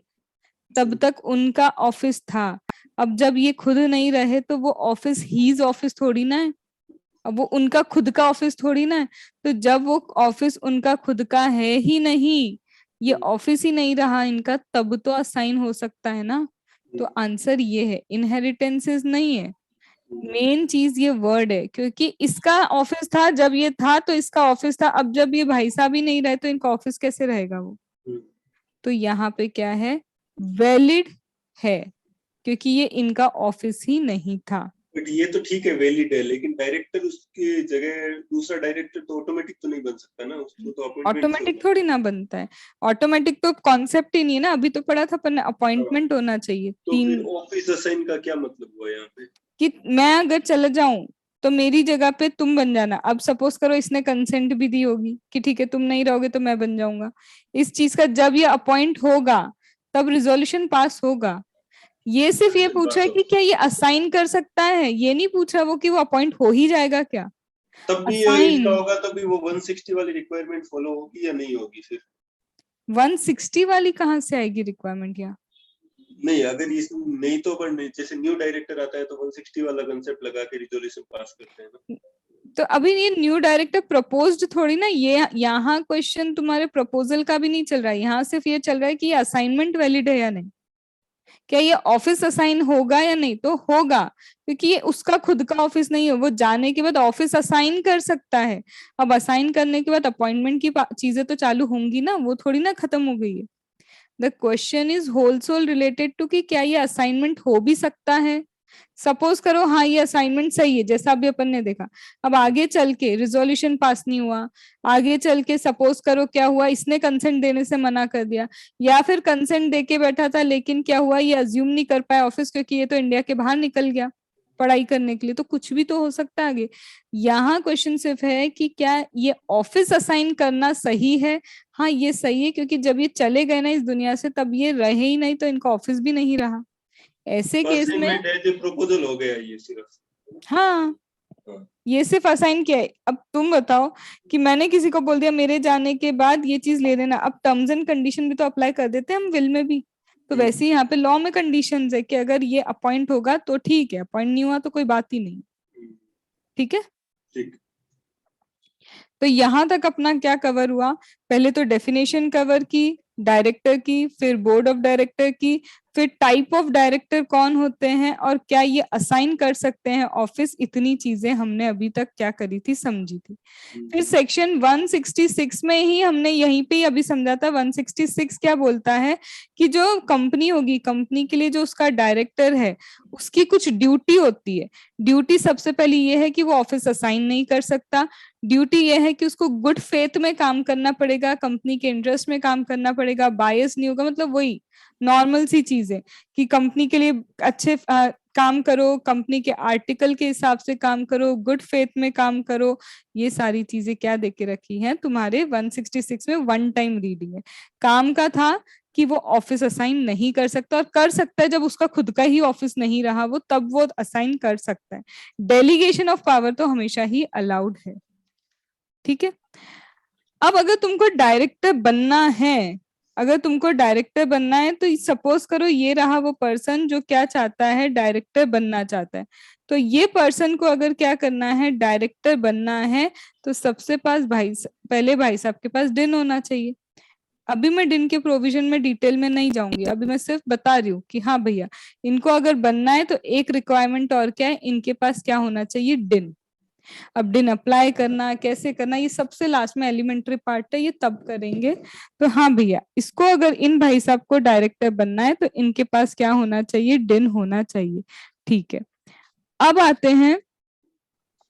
तब तक उनका ऑफिस था। अब जब ये खुद नहीं रहे तो वो ऑफिस हीज ऑफिस थोड़ी ना है, अब वो उनका खुद का ऑफिस थोड़ी ना है। तो जब वो ऑफिस उनका खुद का है ही नहीं, ये ऑफिस ही नहीं रहा इनका, तब तो असाइन हो सकता है ना। तो आंसर ये है, इनहेरिटेंसेस नहीं है, मेन चीज ये वर्ड है, क्योंकि इसका ऑफिस था जब ये था तो इसका ऑफिस था, अब जब ये भाई साहब ही नहीं रहे तो इनका ऑफिस कैसे रहेगा वो? तो यहाँ पे क्या है, वैलिड है, क्योंकि ये इनका ऑफिस ही नहीं था। बट ये तो ठीक है, वैलिड है, लेकिन डायरेक्टर उसकी जगह दूसरा डायरेक्टर तो ऑटोमेटिक तो नहीं बन सकता ना, उसको तो अपॉइंटमेंट से ऑटोमेटिक थोड़ी ना बनता है, ऑटोमेटिक तो कॉन्सेप्ट ही नहीं है ना, अभी तो पढ़ा था पर अपॉइंटमेंट होना चाहिए तो फिर तीन। ऑफिस असाइन का क्या मतलब हुआ यहाँ पे? कि मैं अगर चले जाऊं तो मेरी जगह पे तुम बन जाना। अब सपोज करो इसने कंसेंट भी दी होगी कि ठीक है तुम नहीं रहोगे तो मैं बन जाऊंगा, इस चीज का जब ये अपॉइंट होगा तब रिजोल्यूशन पास होगा। ये सिर्फ ये पूछा है कि क्या ये असाइन कर सकता है, ये नहीं पूछा वो कि वो अपॉइंट हो ही जाएगा क्या। तब भी इसका असाइन होगा, तब भी वो 160 वाली रिक्वायरमेंट फॉलो होगी या नहीं होगी फिर? 160 वाली कहाँ से आएगी रिक्वायरमेंट यहाँ? नहीं, अगर इस नहीं तो, पर नहीं, जैसे न्यू डायरेक्टर आता है तो 160 वाला कंसेप्ट लगा के रिजोल्यूशन पास करते हैं ना। तो अभी ये न्यू डायरेक्टर प्रपोज्ड थोड़ी ना, ये यहाँ क्वेश्चन तुम्हारे प्रपोजल का भी नहीं चल रहा है, यहाँ सिर्फ ये चल रहा है कि ये असाइनमेंट वैलिड है या नहीं, क्या ये ऑफिस असाइन होगा या नहीं। तो होगा, क्योंकि ये उसका खुद का ऑफिस नहीं है, वो जाने के बाद ऑफिस असाइन कर सकता है। अब असाइन करने के बाद अपॉइंटमेंट की चीजें तो चालू होंगी ना, वो थोड़ी ना खत्म हो गई है। The question is whole sole related to कि क्या ये असाइनमेंट हो भी सकता है। सपोज करो हाँ ये असाइनमेंट सही है जैसा अभी अपन ने देखा, अब आगे चल के रिजोल्यूशन पास नहीं हुआ, आगे चल के सपोज करो क्या हुआ, इसने कंसेंट देने से मना कर दिया, या फिर कंसेंट देके बैठा था लेकिन क्या हुआ, ये अज्यूम नहीं कर पाया ऑफिस, क्योंकि ये तो इंडिया के बाहर निकल गया पढ़ाई करने के लिए, तो कुछ भी तो हो सकता है आगे। यहाँ क्वेश्चन सिर्फ है कि क्या ये ऑफिस असाइन करना सही है। हाँ ये सही है, क्योंकि जब ये चले गए ना इस दुनिया से तब ये रहे ही नहीं, तो इनका ऑफिस भी नहीं रहा। ऐसे केस में असाइनमेंट एज ए प्रपोजल हो गया ये सिर्फ। हाँ, हाँ। ये सिर्फ असाइन किया है। अब तुम बताओ कि मैंने किसी को बोल दिया मेरे जाने के बाद ये चीज ले लेना, अब टर्म्स एंड कंडीशन भी तो अप्लाई कर देते हैं हम विल में भी, तो वैसे ही यहाँ पे लॉ में कंडीशंस है कि अगर ये अपॉइंट होगा तो ठीक है, अपॉइंट नहीं हुआ तो कोई बात ही नहीं। ठीक है। ठीक। तो यहाँ तक अपना क्या कवर हुआ, पहले तो डेफिनेशन कवर की डायरेक्टर की, फिर बोर्ड ऑफ डायरेक्टर की, फिर टाइप ऑफ डायरेक्टर कौन होते हैं और क्या ये असाइन कर सकते हैं ऑफिस, इतनी चीजें हमने अभी तक क्या करी थी, समझी थी। फिर सेक्शन 166 में ही हमने यहीं पे ही अभी समझा था, 166 क्या बोलता है कि जो कंपनी होगी, कंपनी के लिए जो उसका डायरेक्टर है उसकी कुछ ड्यूटी होती है। ड्यूटी सबसे पहले ये है कि वो ऑफिस असाइन नहीं कर सकता, ड्यूटी ये है कि उसको गुड फेथ में काम करना पड़ेगा, कंपनी के इंटरेस्ट में काम करना पड़ेगा, बायस नहीं होगा, मतलब वही नॉर्मल सी चीज है कि कंपनी के लिए अच्छे काम करो, कंपनी के आर्टिकल के हिसाब से काम करो, गुड फेथ में काम करो। ये सारी चीजें क्या दे के रखी हैं तुम्हारे 166 में, वन टाइम रीडिंग है। काम का था कि वो ऑफिस असाइन नहीं कर सकता, और कर सकता है जब उसका खुद का ही ऑफिस नहीं रहा वो, तब वो असाइन कर सकता है। डेलीगेशन ऑफ पावर तो हमेशा ही अलाउड है। ठीक है, अब अगर तुमको डायरेक्टर बनना है, अगर तुमको डायरेक्टर बनना है तो सपोज करो ये रहा वो पर्सन जो क्या चाहता है, डायरेक्टर बनना चाहता है। तो ये पर्सन को अगर क्या करना है, डायरेक्टर बनना है, तो सबसे पास पहले भाई साहब के पास डिन होना चाहिए। अभी मैं डिन के प्रोविजन में डिटेल में नहीं जाऊंगी, अभी मैं सिर्फ बता रही हूँ कि हाँ भैया इनको अगर बनना है तो एक रिक्वायरमेंट और क्या है, इनके पास क्या होना चाहिए, डिन। अब डिन अप्लाई करना कैसे करना, ये सबसे लास्ट में एलिमेंट्री पार्ट है, ये तब करेंगे। तो हाँ भैया, इसको अगर इन भाई साहब को डायरेक्टर बनना है तो इनके पास क्या होना चाहिए, डिन होना चाहिए। ठीक है, अब आते हैं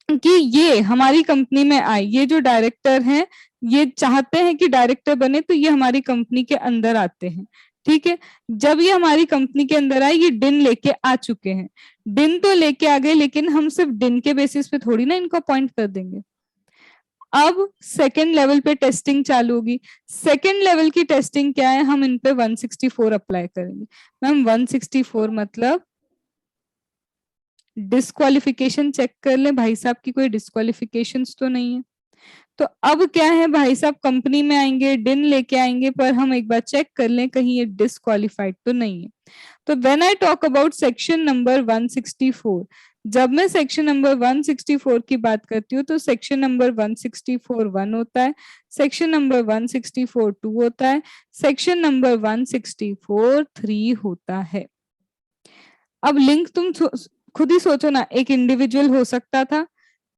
कि ये हमारी कंपनी में आए, ये जो डायरेक्टर हैं ये चाहते हैं कि डायरेक्टर बने, तो ये हमारी कंपनी के अंदर आते हैं। ठीक है, जब ये हमारी कंपनी के अंदर आए, ये डिन लेके आ चुके हैं। डिन तो लेके आ गए, लेकिन हम सिर्फ डिन के बेसिस पे थोड़ी ना इनको अपॉइंट कर देंगे। अब सेकेंड लेवल पे टेस्टिंग चालू होगी। सेकेंड लेवल की टेस्टिंग क्या है, हम इन पे 164 अप्लाई करेंगे। मैम 164 मतलब डिस्क्वालिफिकेशन चेक कर ले भाई साहब की कोई डिस्क्वालिफिकेशन तो नहीं है। तो अब क्या है, भाई साहब कंपनी में आएंगे, डिन लेके आएंगे, पर हम एक बार चेक कर लें कहीं ये डिस्क्वालिफाइड तो नहीं है। तो when I talk about section number 164, जब मैं सेक्शन नंबर 164 की बात करती हूँ तो सेक्शन नंबर 164 1 होता है, सेक्शन नंबर 164 2 होता है, सेक्शन नंबर 164 3 होता है। अब लिंक तुम खुद ही सोचो ना, एक इंडिविजुअल हो सकता था,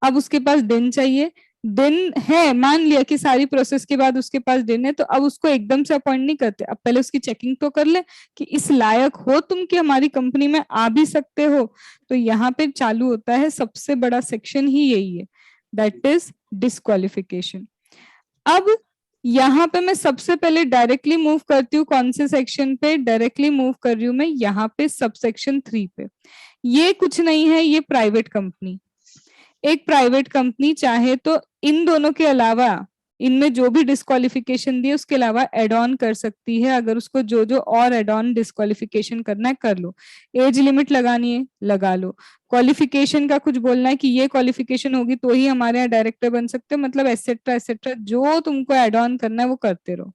अब उसके पास डिन चाहिए, डिन है, मान लिया कि सारी प्रोसेस के बाद उसके पास डिन है, तो अब उसको एकदम से अपॉइंट नहीं करते, अब पहले उसकी चेकिंग तो कर ले कि इस लायक हो तुम कि हमारी कंपनी में आ भी सकते हो। तो यहाँ पे चालू होता है सबसे बड़ा सेक्शन ही यही है, दैट इज डिस्क्वालिफिकेशन। अब यहाँ पे मैं सबसे पहले डायरेक्टली मूव करती हूँ कौन से सेक्शन पे, डायरेक्टली मूव कर रही हूँ मैं यहाँ पे सबसेक्शन 3 पे। ये कुछ नहीं है, ये प्राइवेट कंपनी, एक प्राइवेट कंपनी चाहे तो इन दोनों के अलावा, इनमें जो भी डिस्क्वालिफिकेशन दी उसके अलावा एड ऑन कर सकती है, अगर उसको जो जो और एड ऑन डिस्क्वालिफिकेशन करना है कर लो। एज लिमिट लगानी है लगा लो, क्वालिफिकेशन का कुछ बोलना है कि ये क्वालिफिकेशन होगी तो ही हमारे यहाँ डायरेक्टर बन सकते हो, मतलब एसेट्रा एसेट्रा जो तुमको एड ऑन करना है वो करते रहो।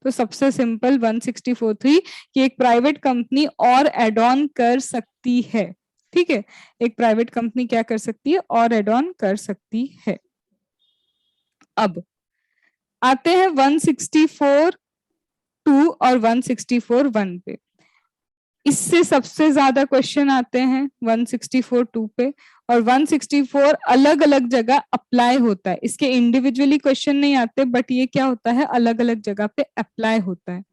तो सबसे सिंपल 164(3) कि एक प्राइवेट कंपनी और एड ऑन कर सकती है। ठीक है, एक प्राइवेट कंपनी क्या कर सकती है, और एड ऑन कर सकती है। अब आते हैं 164(2) और 164(1) पे। इससे सबसे ज्यादा क्वेश्चन आते हैं 164(2) पे, और 164 अलग अलग जगह अप्लाई होता है, इसके इंडिविजुअली क्वेश्चन नहीं आते, बट ये क्या होता है अलग अलग जगह पे अप्लाई होता है।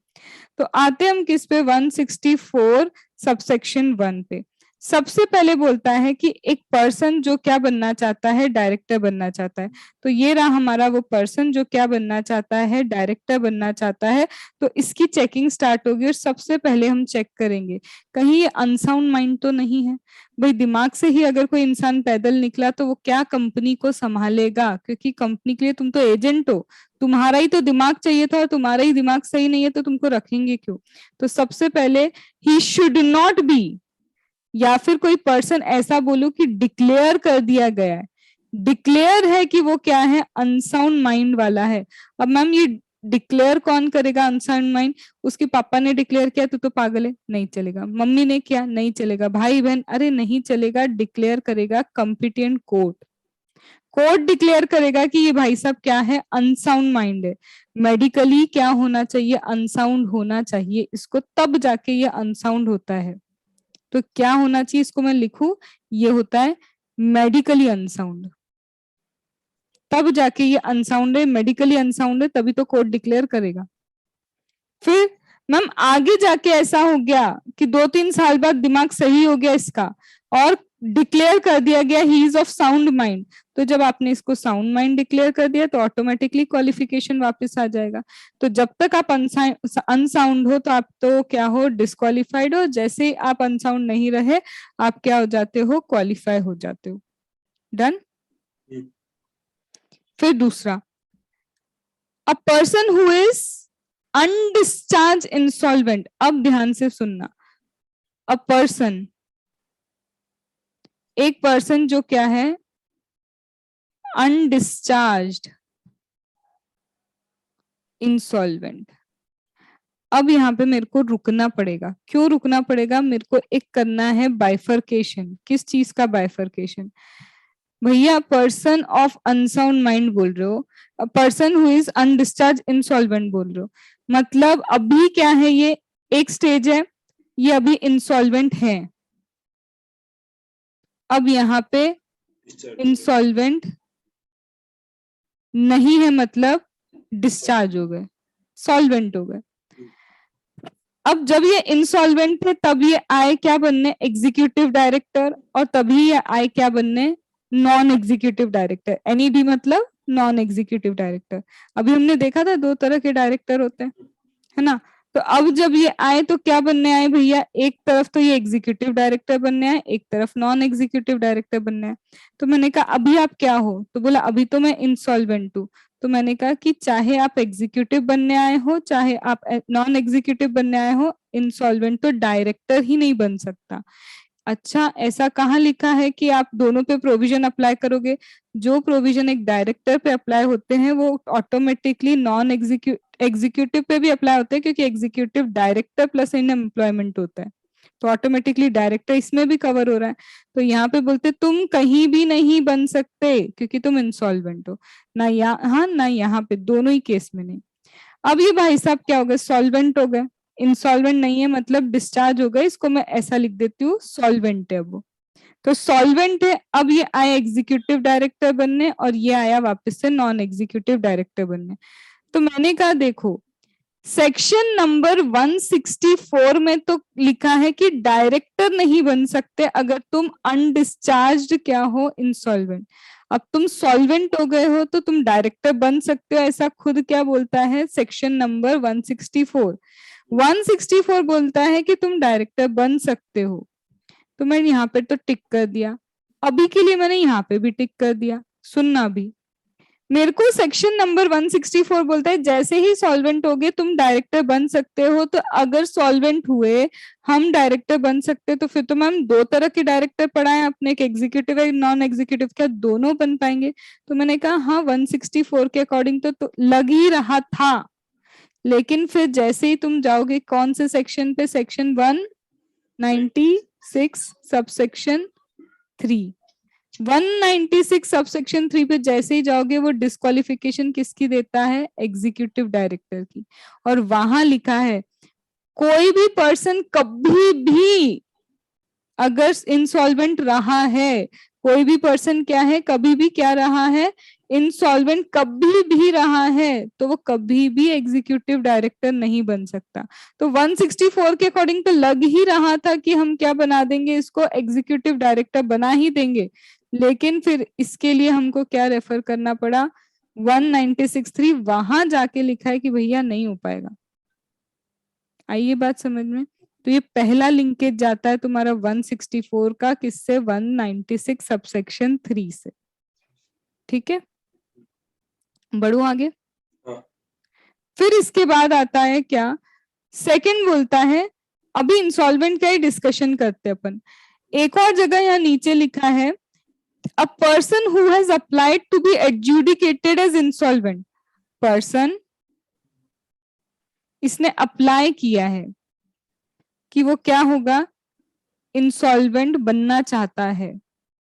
तो आते हम किस पे, 164 सबसेक्शन 1 पे। सबसे पहले बोलता है कि एक पर्सन जो क्या बनना चाहता है, डायरेक्टर बनना चाहता है। तो ये रहा हमारा वो पर्सन जो क्या बनना चाहता है, डायरेक्टर बनना चाहता है। तो इसकी चेकिंग स्टार्ट होगी, और सबसे पहले हम चेक करेंगे कहीं ये अनसाउंड माइंड तो नहीं है। भाई दिमाग से ही अगर कोई इंसान पैदल निकला तो वो क्या कंपनी को संभालेगा, क्योंकि कंपनी के लिए तुम तो एजेंट हो, तुम्हारा ही तो दिमाग चाहिए था, और तुम्हारा ही दिमाग सही नहीं है तो तुमको रखेंगे क्यों। तो सबसे पहले ही शुड नॉट बी, या फिर कोई पर्सन ऐसा बोलो कि डिक्लेयर कर दिया गया है, डिक्लेयर है कि वो क्या है, अनसाउंड माइंड वाला है। अब मैम ये डिक्लेयर कौन करेगा अनसाउंड माइंड, उसके पापा ने डिक्लेयर किया तो पागल है, नहीं चलेगा, मम्मी ने किया नहीं चलेगा, भाई बहन अरे नहीं चलेगा, डिक्लेयर करेगा कॉम्पिटेंट कोर्ट। कोर्ट डिक्लेयर करेगा कि ये भाई साहब क्या है, अनसाउंड माइंड है, मेडिकली क्या होना चाहिए, अनसाउंड होना चाहिए इसको, तब जाके ये अनसाउंड होता है। तो क्या होना चाहिए इसको मैं लिखूं, ये होता है मेडिकली अनसाउंड, तब जाके ये अनसाउंड है, मेडिकली अनसाउंड है, तभी तो कोर्ट डिक्लेयर करेगा। फिर मैम आगे जाके ऐसा हो गया कि 2-3 साल बाद दिमाग सही हो गया इसका और डिक्लेयर कर दिया गया he is of sound mind, तो जब आपने इसको साउंड माइंड डिक्लेयर कर दिया तो ऑटोमेटिकली क्वालिफिकेशन वापस आ जाएगा। तो जब तक आप अनसाउंड हो तो आप तो क्या हो, डिस्क्वालिफाइड हो, जैसे ही आप अनसाउंड नहीं रहे आप क्या हो जाते हो, क्वालिफाई हो जाते हो। डन। फिर दूसरा, अ person who is undischarged insolvent, अब ध्यान से सुनना, अ पर्सन, एक पर्सन जो क्या है, अनडिस्चार्ज्ड इंसॉल्वेंट। अब यहाँ पे मेरे को रुकना पड़ेगा, क्यों रुकना पड़ेगा, मेरे को एक करना है बाइफर्केशन। किस चीज का बाइफर्केशन भैया, पर्सन ऑफ अनसाउंड माइंड बोल रहे हो, person who is undischarged insolvent बोल रहे हो, मतलब अभी क्या है, ये एक स्टेज है, ये अभी इंसॉल्वेंट है, अब यहाँ पे इंसॉल्वेंट नहीं है, मतलब डिस्चार्ज हो गए, सॉल्वेंट हो गए। अब जब ये इंसॉल्वेंट थे तब ये आए क्या बनने, एग्जीक्यूटिव डायरेक्टर, और तभी ये आए क्या बनने, नॉन एग्जीक्यूटिव डायरेक्टर। एनईडी मतलब नॉन एग्जीक्यूटिव डायरेक्टर। अभी हमने देखा था 2 तरह के डायरेक्टर होते हैं, है ना। तो अब जब ये आए तो क्या बनने आए भैया, एक तरफ तो ये एग्जीक्यूटिव डायरेक्टर बनने आए, एक तरफ नॉन एग्जीक्यूटिव डायरेक्टर बनने आए। तो मैंने कहा अभी आप क्या हो, तो बोला अभी तो मैं इंसॉल्वेंट हूँ। तो मैंने कहा कि चाहे आप एग्जीक्यूटिव बनने आए हो चाहे आप नॉन एग्जीक्यूटिव बनने आए हो, इंसॉल्वेंट तो डायरेक्टर ही नहीं बन सकता। अच्छा, ऐसा कहाँ लिखा है कि आप दोनों पे प्रोविजन अप्लाई करोगे, जो प्रोविजन एक डायरेक्टर पे अप्लाई होते हैं वो ऑटोमेटिकली नॉन एग्जीक्यूटिव पे भी अप्लाई होते हैं, क्योंकि executive director plus in employment होता है, तो ऑटोमेटिकली डायरेक्टर इसमें भी कवर हो रहा है। तो यहाँ पे बोलते तुम कहीं भी नहीं बन सकते क्योंकि तुम इंसॉल्वेंट हो, ना यहाँ ना यहाँ पे, दोनों ही केस में नहीं। अब ये भाई साहब क्या हो गए, सॉल्वेंट हो गए, इंसॉल्वेंट नहीं है मतलब डिस्चार्ज हो गए, इसको मैं ऐसा लिख देती हूँ सॉल्वेंट है वो। तो सॉल्वेंट है, अब ये आया एग्जीक्यूटिव डायरेक्टर बनने और ये आया वापस से नॉन एग्जीक्यूटिव डायरेक्टर बनने। तो मैंने कहा देखो, सेक्शन नंबर 164 में तो लिखा है कि डायरेक्टर नहीं बन सकते अगर तुम अनडिस्चार्ज्ड क्या हो, इंसॉल्वेंट। अब तुम सॉल्वेंट हो गए हो तो तुम डायरेक्टर बन सकते हो, ऐसा खुद क्या बोलता है सेक्शन नंबर 164। 164 बोलता है कि तुम डायरेक्टर बन सकते हो। तो मैंने यहाँ पे तो टिक कर दिया, अभी के लिए मैंने यहाँ पे भी टिक कर दिया। सुनना भी, मेरे को सेक्शन नंबर 164 बोलता है जैसे ही सॉल्वेंट हो गए तुम डायरेक्टर बन सकते हो। तो अगर सॉल्वेंट हुए हम डायरेक्टर बन सकते, तो फिर तो मैम 2 तरह के डायरेक्टर पढ़ाए अपने, एक एग्जीक्यूटिव है नॉन एग्जीक्यूटिव, क्या दोनों बन पाएंगे। तो मैंने कहा हाँ 164 के अकॉर्डिंग तो लग ही रहा था, लेकिन फिर जैसे ही तुम जाओगे कौन से सेक्शन पे, सेक्शन 196 सबसेक्शन 3, 196 सबसेक्शन 3 पे जैसे ही जाओगे वो डिस्क्वालिफिकेशन किसकी देता है, एग्जीक्यूटिव डायरेक्टर की। और वहां लिखा है कोई भी पर्सन कभी भी अगर इंसॉल्वेंट रहा है, कोई भी पर्सन क्या है, कभी भी क्या रहा है, इंसॉल्वेंट कभी भी रहा है, तो वो कभी भी एग्जीक्यूटिव डायरेक्टर नहीं बन सकता। तो 164 के अकॉर्डिंग तो लग ही रहा था कि हम क्या बना देंगे, इसको एग्जीक्यूटिव डायरेक्टर बना ही देंगे, लेकिन फिर इसके लिए हमको क्या रेफर करना पड़ा, 196(3), वहां जाके लिखा है कि भैया नहीं हो पाएगा। आइए बात समझ में। तो ये पहला लिंकेज जाता है तुम्हारा 164 का, किससे, 196 सबसेक्शन 3 से। ठीक है, बढ़ू आगे। फिर इसके बाद आता है क्या, सेकंड बोलता है, अभी इंसॉल्वेंट का ही डिस्कशन करते अपन। एक और जगह यहाँ नीचे लिखा है, a person who has applied to be adjudicated as insolvent, person इसने अप्लाई किया है कि वो क्या होगा, इंसॉल्वेंट बनना चाहता है।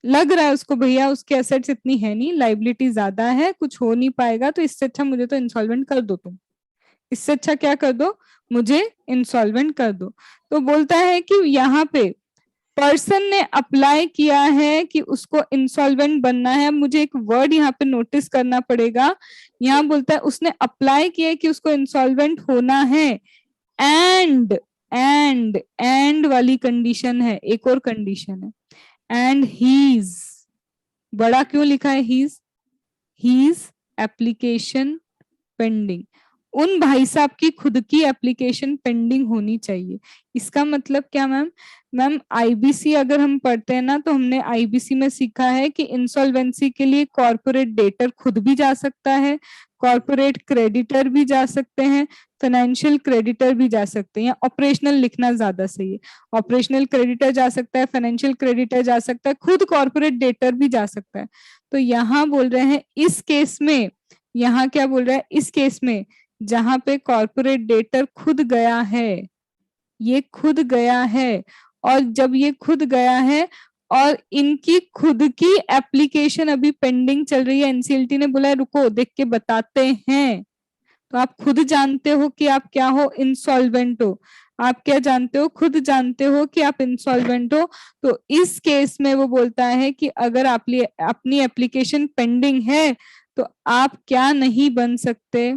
लग रहा है उसको भैया उसके एसेट्स इतनी है नहीं, लाइबिलिटी ज्यादा है, कुछ हो नहीं पाएगा, तो इससे अच्छा मुझे तो इंसॉल्वेंट कर दो तुम, इससे अच्छा क्या कर दो, मुझे इंसॉल्वेंट कर दो। तो बोलता है कि यहाँ पे पर्सन ने अप्लाई किया है कि उसको इंसॉल्वेंट बनना है। मुझे एक वर्ड यहाँ पे नोटिस करना पड़ेगा, यहाँ बोलता है उसने अप्लाई किया है कि उसको इंसॉल्वेंट होना है, एंड वाली कंडीशन है, एक और कंडीशन है, एंड हीज, बड़ा क्यों लिखा है हीज एप्लीकेशन पेंडिंग, उन भाई साहब की खुद की एप्लीकेशन पेंडिंग होनी चाहिए। इसका मतलब क्या मैम, मैम आईबीसी अगर हम पढ़ते हैं ना, तो हमने आईबीसी में सीखा है कि इंसॉल्वेंसी के लिए कॉर्पोरेट डेटर खुद भी जा सकता है, कॉर्पोरेट क्रेडिटर भी जा सकते हैं, फाइनेंशियल क्रेडिटर भी जा सकते हैं, या ऑपरेशनल लिखना ज्यादा सही है, ऑपरेशनल क्रेडिटर जा सकता है, फाइनेंशियल क्रेडिटर जा सकता है, खुद कॉर्पोरेट डेटर भी जा सकता है। तो यहाँ बोल रहे हैं इस केस में, यहाँ क्या बोल रहा है, इस केस में जहां पे कॉर्पोरेट डेटर खुद गया है, ये खुद गया है, और जब ये खुद गया है और इनकी खुद की एप्लीकेशन अभी पेंडिंग चल रही है, एनसीएलटी ने बोला रुको देख के बताते हैं, तो आप खुद जानते हो कि आप क्या हो, इंसॉल्वेंट हो, आप क्या जानते हो, खुद जानते हो कि आप इंसॉल्वेंट हो। तो इस केस में वो बोलता है कि अगर आप अपनी एप्लीकेशन पेंडिंग है तो आप क्या नहीं बन सकते,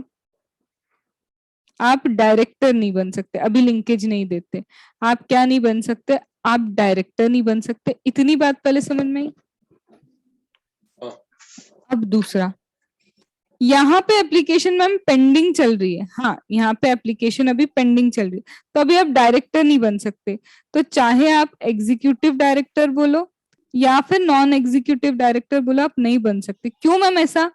आप डायरेक्टर नहीं बन सकते, अभी लिंकेज नहीं देते, आप क्या नहीं बन सकते, आप डायरेक्टर नहीं बन सकते। इतनी बात पहले समझ में आई। अब दूसरा, यहाँ पे एप्लीकेशन मैम पेंडिंग चल रही है, हाँ यहाँ पे एप्लीकेशन अभी पेंडिंग चल रही है, तो अभी आप डायरेक्टर नहीं बन सकते, तो चाहे आप एग्जीक्यूटिव डायरेक्टर बोलो या फिर नॉन एग्जीक्यूटिव डायरेक्टर बोलो, आप नहीं बन सकते। क्यों मैम ऐसा,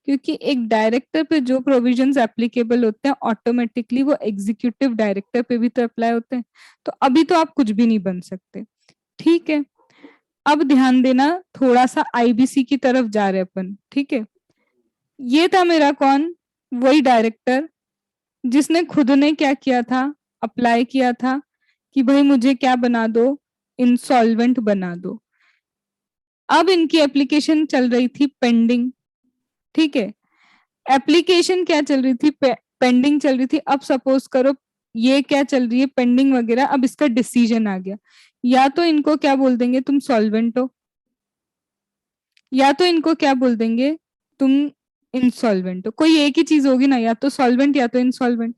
क्योंकि एक डायरेक्टर पे जो प्रोविजंस एप्लीकेबल होते हैं ऑटोमेटिकली वो एग्जीक्यूटिव डायरेक्टर पे भी तो अप्लाई होते हैं, तो अभी तो आप कुछ भी नहीं बन सकते। ठीक है, अब ध्यान देना, थोड़ा सा आईबीसी की तरफ जा रहे अपन, ठीक है। ये था मेरा कौन, वही डायरेक्टर जिसने खुद ने क्या किया था, अप्लाई किया था कि भाई मुझे क्या बना दो, इंसॉल्वेंट बना दो। अब इनकी एप्लीकेशन चल रही थी पेंडिंग, ठीक है, एप्लीकेशन क्या चल रही थी, पेंडिंग चल रही थी। अब सपोज करो ये क्या चल रही है, पेंडिंग वगैरह, अब इसका डिसीजन आ गया, या तो इनको क्या बोल देंगे तुम सॉल्वेंट हो, या तो इनको क्या बोल देंगे तुम इंसॉल्वेंट हो, कोई एक ही चीज होगी ना, या तो सॉल्वेंट या तो इंसॉल्वेंट।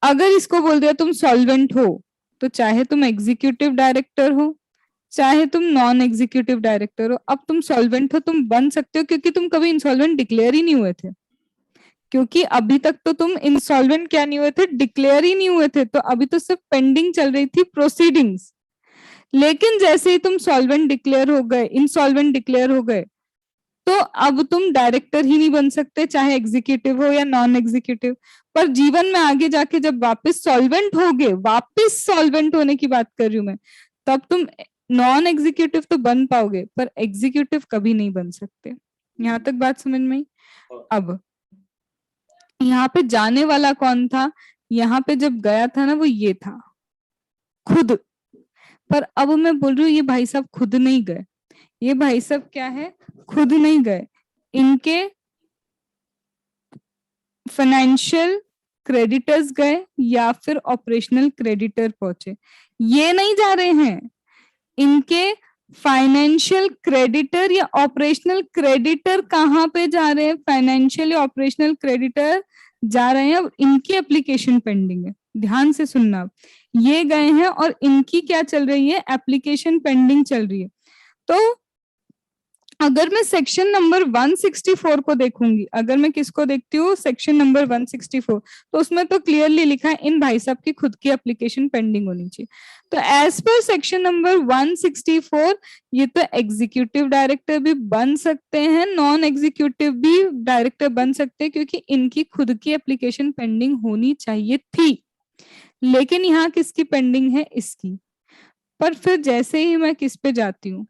अगर इसको बोल दिया तुम सॉल्वेंट हो, तो चाहे तुम एग्जीक्यूटिव डायरेक्टर हो चाहे तुम नॉन एग्जीक्यूटिव डायरेक्टर हो, अब तुम सॉल्वेंट हो, तुम बन सकते हो क्योंकि तुम कभी इंसॉल्वेंट डिक्लेयर ही नहीं हुए थे, क्योंकि अभी तक तो तुम इंसॉल्वेंट क्या नहीं हुए थे, डिक्लेयर ही नहीं हुए थे, तो अभी तो सिर्फ पेंडिंग चल रही थी प्रोसीडिंग्स। लेकिन जैसे ही तुम सॉल्वेंट डिक्लेयर हो गए, इंसॉल्वेंट डिक्लेयर हो गए, तो अब तुम डायरेक्टर ही नहीं बन सकते, चाहे एग्जीक्यूटिव हो या नॉन एग्जीक्यूटिव। पर जीवन में आगे जाके जब वापस सॉल्वेंट होगे, वापस सॉल्वेंट होने की बात कर रही हूं मैं, तब तुम नॉन एग्जीक्यूटिव तो बन पाओगे पर एग्जीक्यूटिव कभी नहीं बन सकते। यहाँ तक बात समझ में आई। अब यहाँ पे जाने वाला कौन था, यहाँ पे जब गया था ना वो ये था खुद, पर अब मैं बोल रही हूँ ये भाई साहब खुद नहीं गए, ये भाई साहब क्या है, खुद नहीं गए, इनके फाइनेंशियल क्रेडिटर्स गए या फिर ऑपरेशनल क्रेडिटर पहुंचे, ये नहीं जा रहे हैं, इनके फाइनेंशियल क्रेडिटर या ऑपरेशनल क्रेडिटर कहाँ पे जा रहे हैं, फाइनेंशियल या ऑपरेशनल क्रेडिटर जा रहे हैं, अब इनकी एप्लीकेशन पेंडिंग है, ध्यान से सुनना, ये गए हैं और इनकी क्या चल रही है, एप्लीकेशन पेंडिंग चल रही है। तो अगर मैं सेक्शन नंबर 164 को देखूंगी, अगर मैं किसको देखती हूँ, सेक्शन नंबर 164, तो उसमें तो क्लियरली लिखा है इन भाई साहब की खुद की एप्लीकेशन पेंडिंग होनी चाहिए। तो एज पर सेक्शन नंबर 164 ये तो एग्जीक्यूटिव डायरेक्टर भी बन सकते हैं, नॉन एग्जीक्यूटिव भी डायरेक्टर बन सकते हैं, क्योंकि इनकी खुद की एप्लीकेशन पेंडिंग होनी चाहिए थी। लेकिन यहाँ किसकी पेंडिंग है, इसकी। पर फिर जैसे ही मैं किस पे जाती हूँ,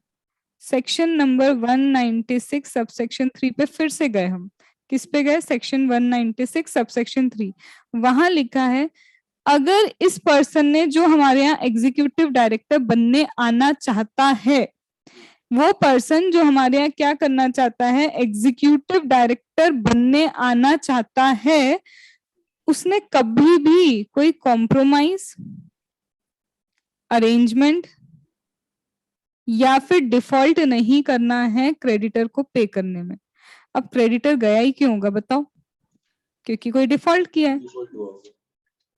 सेक्शन नंबर 196 सबसेक्शन 3 पे फिर से गए, हम किस पे गए, सेक्शन 196 सबसेक्शन 3, वहां लिखा है अगर इस पर्सन ने जो हमारे यहाँ एग्जीक्यूटिव डायरेक्टर बनने आना चाहता है, वो पर्सन जो हमारे यहाँ क्या करना चाहता है, एग्जीक्यूटिव डायरेक्टर बनने आना चाहता है, उसने कभी भी कोई कॉम्प्रोमाइज, अरेंजमेंट या फिर डिफॉल्ट नहीं करना है क्रेडिटर को पे करने में। अब क्रेडिटर गया ही क्यों होगा बताओ? क्योंकि कोई डिफॉल्ट किया है,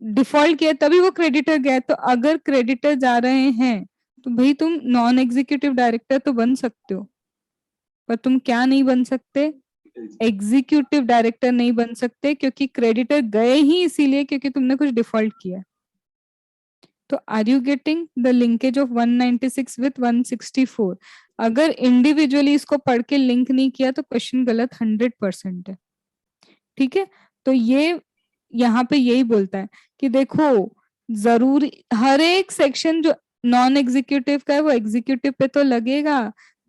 डिफॉल्ट किया तभी वो क्रेडिटर गया। तो अगर क्रेडिटर जा रहे हैं तो भाई तुम नॉन एग्जीक्यूटिव डायरेक्टर तो बन सकते हो, पर तुम क्या नहीं बन सकते, एग्जीक्यूटिव डायरेक्टर नहीं बन सकते, क्योंकि क्रेडिटर गए ही इसीलिए क्योंकि तुमने कुछ डिफॉल्ट किया। तो are you getting the linkage of 196 with 164? अगर इंडिविजुअली इसको पढ़ के लिंक नहीं किया तो क्वेश्चन गलत 100% है। ठीक है, तो ये यहाँ पे यही बोलता है कि देखो जरूरी हर एक सेक्शन जो नॉन एग्जीक्यूटिव का है वो एग्जीक्यूटिव पे तो लगेगा,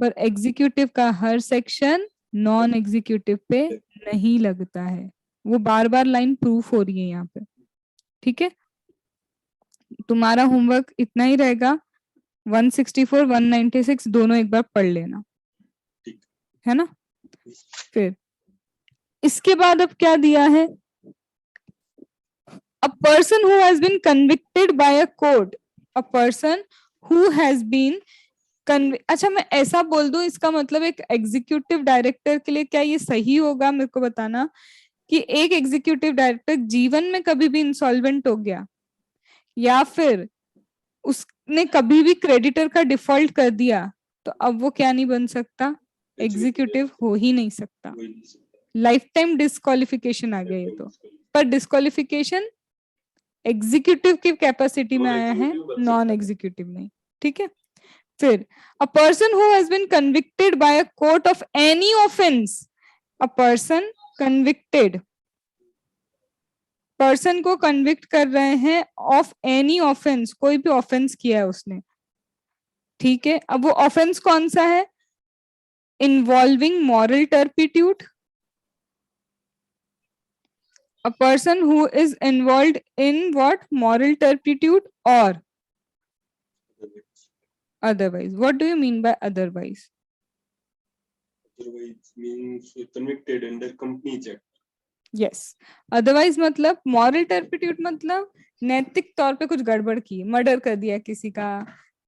पर एग्जीक्यूटिव का हर सेक्शन नॉन एग्जीक्यूटिव पे नहीं लगता है। वो बार बार लाइन प्रूफ हो रही है यहाँ पे। ठीक है, तुम्हारा होमवर्क इतना ही रहेगा, 164 196 दोनों एक बार पढ़ लेना, है ना। फिर इसके बाद अब क्या दिया है, a person who has been convicted by a court, a person who has been अच्छा मैं ऐसा बोल दूं, इसका मतलब एक एग्जीक्यूटिव डायरेक्टर के लिए क्या ये सही होगा, मेरे को बताना, कि एक एग्जीक्यूटिव डायरेक्टर जीवन में कभी भी इंसॉल्वेंट हो गया या फिर उसने कभी भी क्रेडिटर का डिफॉल्ट कर दिया तो अब वो क्या नहीं बन सकता, एग्जीक्यूटिव हो ही नहीं सकता। लाइफ टाइम डिस्क्वालिफिकेशन आ गया ये तो। पर डिस्क्वालिफिकेशन एग्जीक्यूटिव की कैपेसिटी में आया है, नॉन एग्जीक्यूटिव नहीं। ठीक है, फिर a person who has been convicted by a court of any offence, a person convicted, person को कन्विक्ट कर रहे हैं ऑफ एनी ऑफेंस, कोई भी ऑफेंस किया है उसने। ठीक है, अब वो ऑफेंस कौन सा है, involving moral turpitude, a person who is involved in what, moral turpitude or otherwise. What do you mean by otherwise? Otherwise means convicted under Companies Act. Yes, otherwise मतलब moral turpitude मतलब नैतिक तौर पे कुछ गड़बड़ की, मर्डर कर दिया किसी का,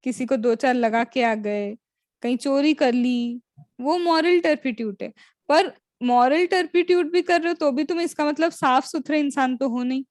किसी को 2-4 लगा के आ गए, कहीं चोरी कर ली, वो मॉरल टर्पिट्यूड है। पर मॉरल टर्पिट्यूड भी कर रहे हो तो भी तुम इसका मतलब साफ सुथरे इंसान तो हो नहीं।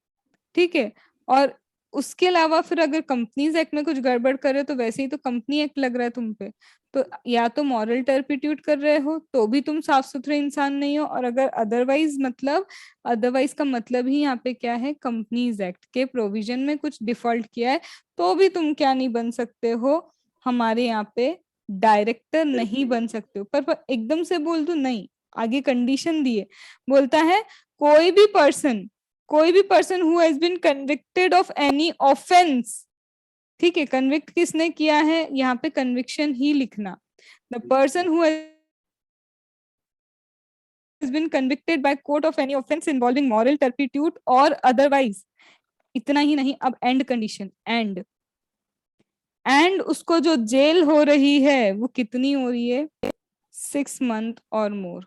ठीक है, और उसके अलावा फिर अगर कंपनीज एक्ट में कुछ गड़बड़ करे तो वैसे ही तो कंपनी एक्ट लग रहा है तुम पे, तो या तो मॉरल टर्पिट्यूड कर रहे हो तो भी तुम साफ सुथरे इंसान नहीं हो, और अगर अदरवाइज मतलब, अदरवाइज का मतलब ही यहाँ पे क्या है, कंपनीज एक्ट के प्रोविजन में कुछ डिफॉल्ट किया है तो भी तुम क्या नहीं बन सकते हो, हमारे यहाँ पे डायरेक्टर नहीं बन सकते हो। पर एकदम से बोल दो नहीं, आगे कंडीशन दिए, बोलता है कोई भी person who has been convicted of any offence. ठीक है, कन्विक्ट किसने किया है, यहाँ पे कन्विक्शन ही लिखना, the person who has been convicted by court of any offence involving moral turpitude और अदरवाइज। इतना ही नहीं, अब एंड कंडीशन, एंड उसको जो जेल हो रही है वो कितनी हो रही है, 6 months और मोर।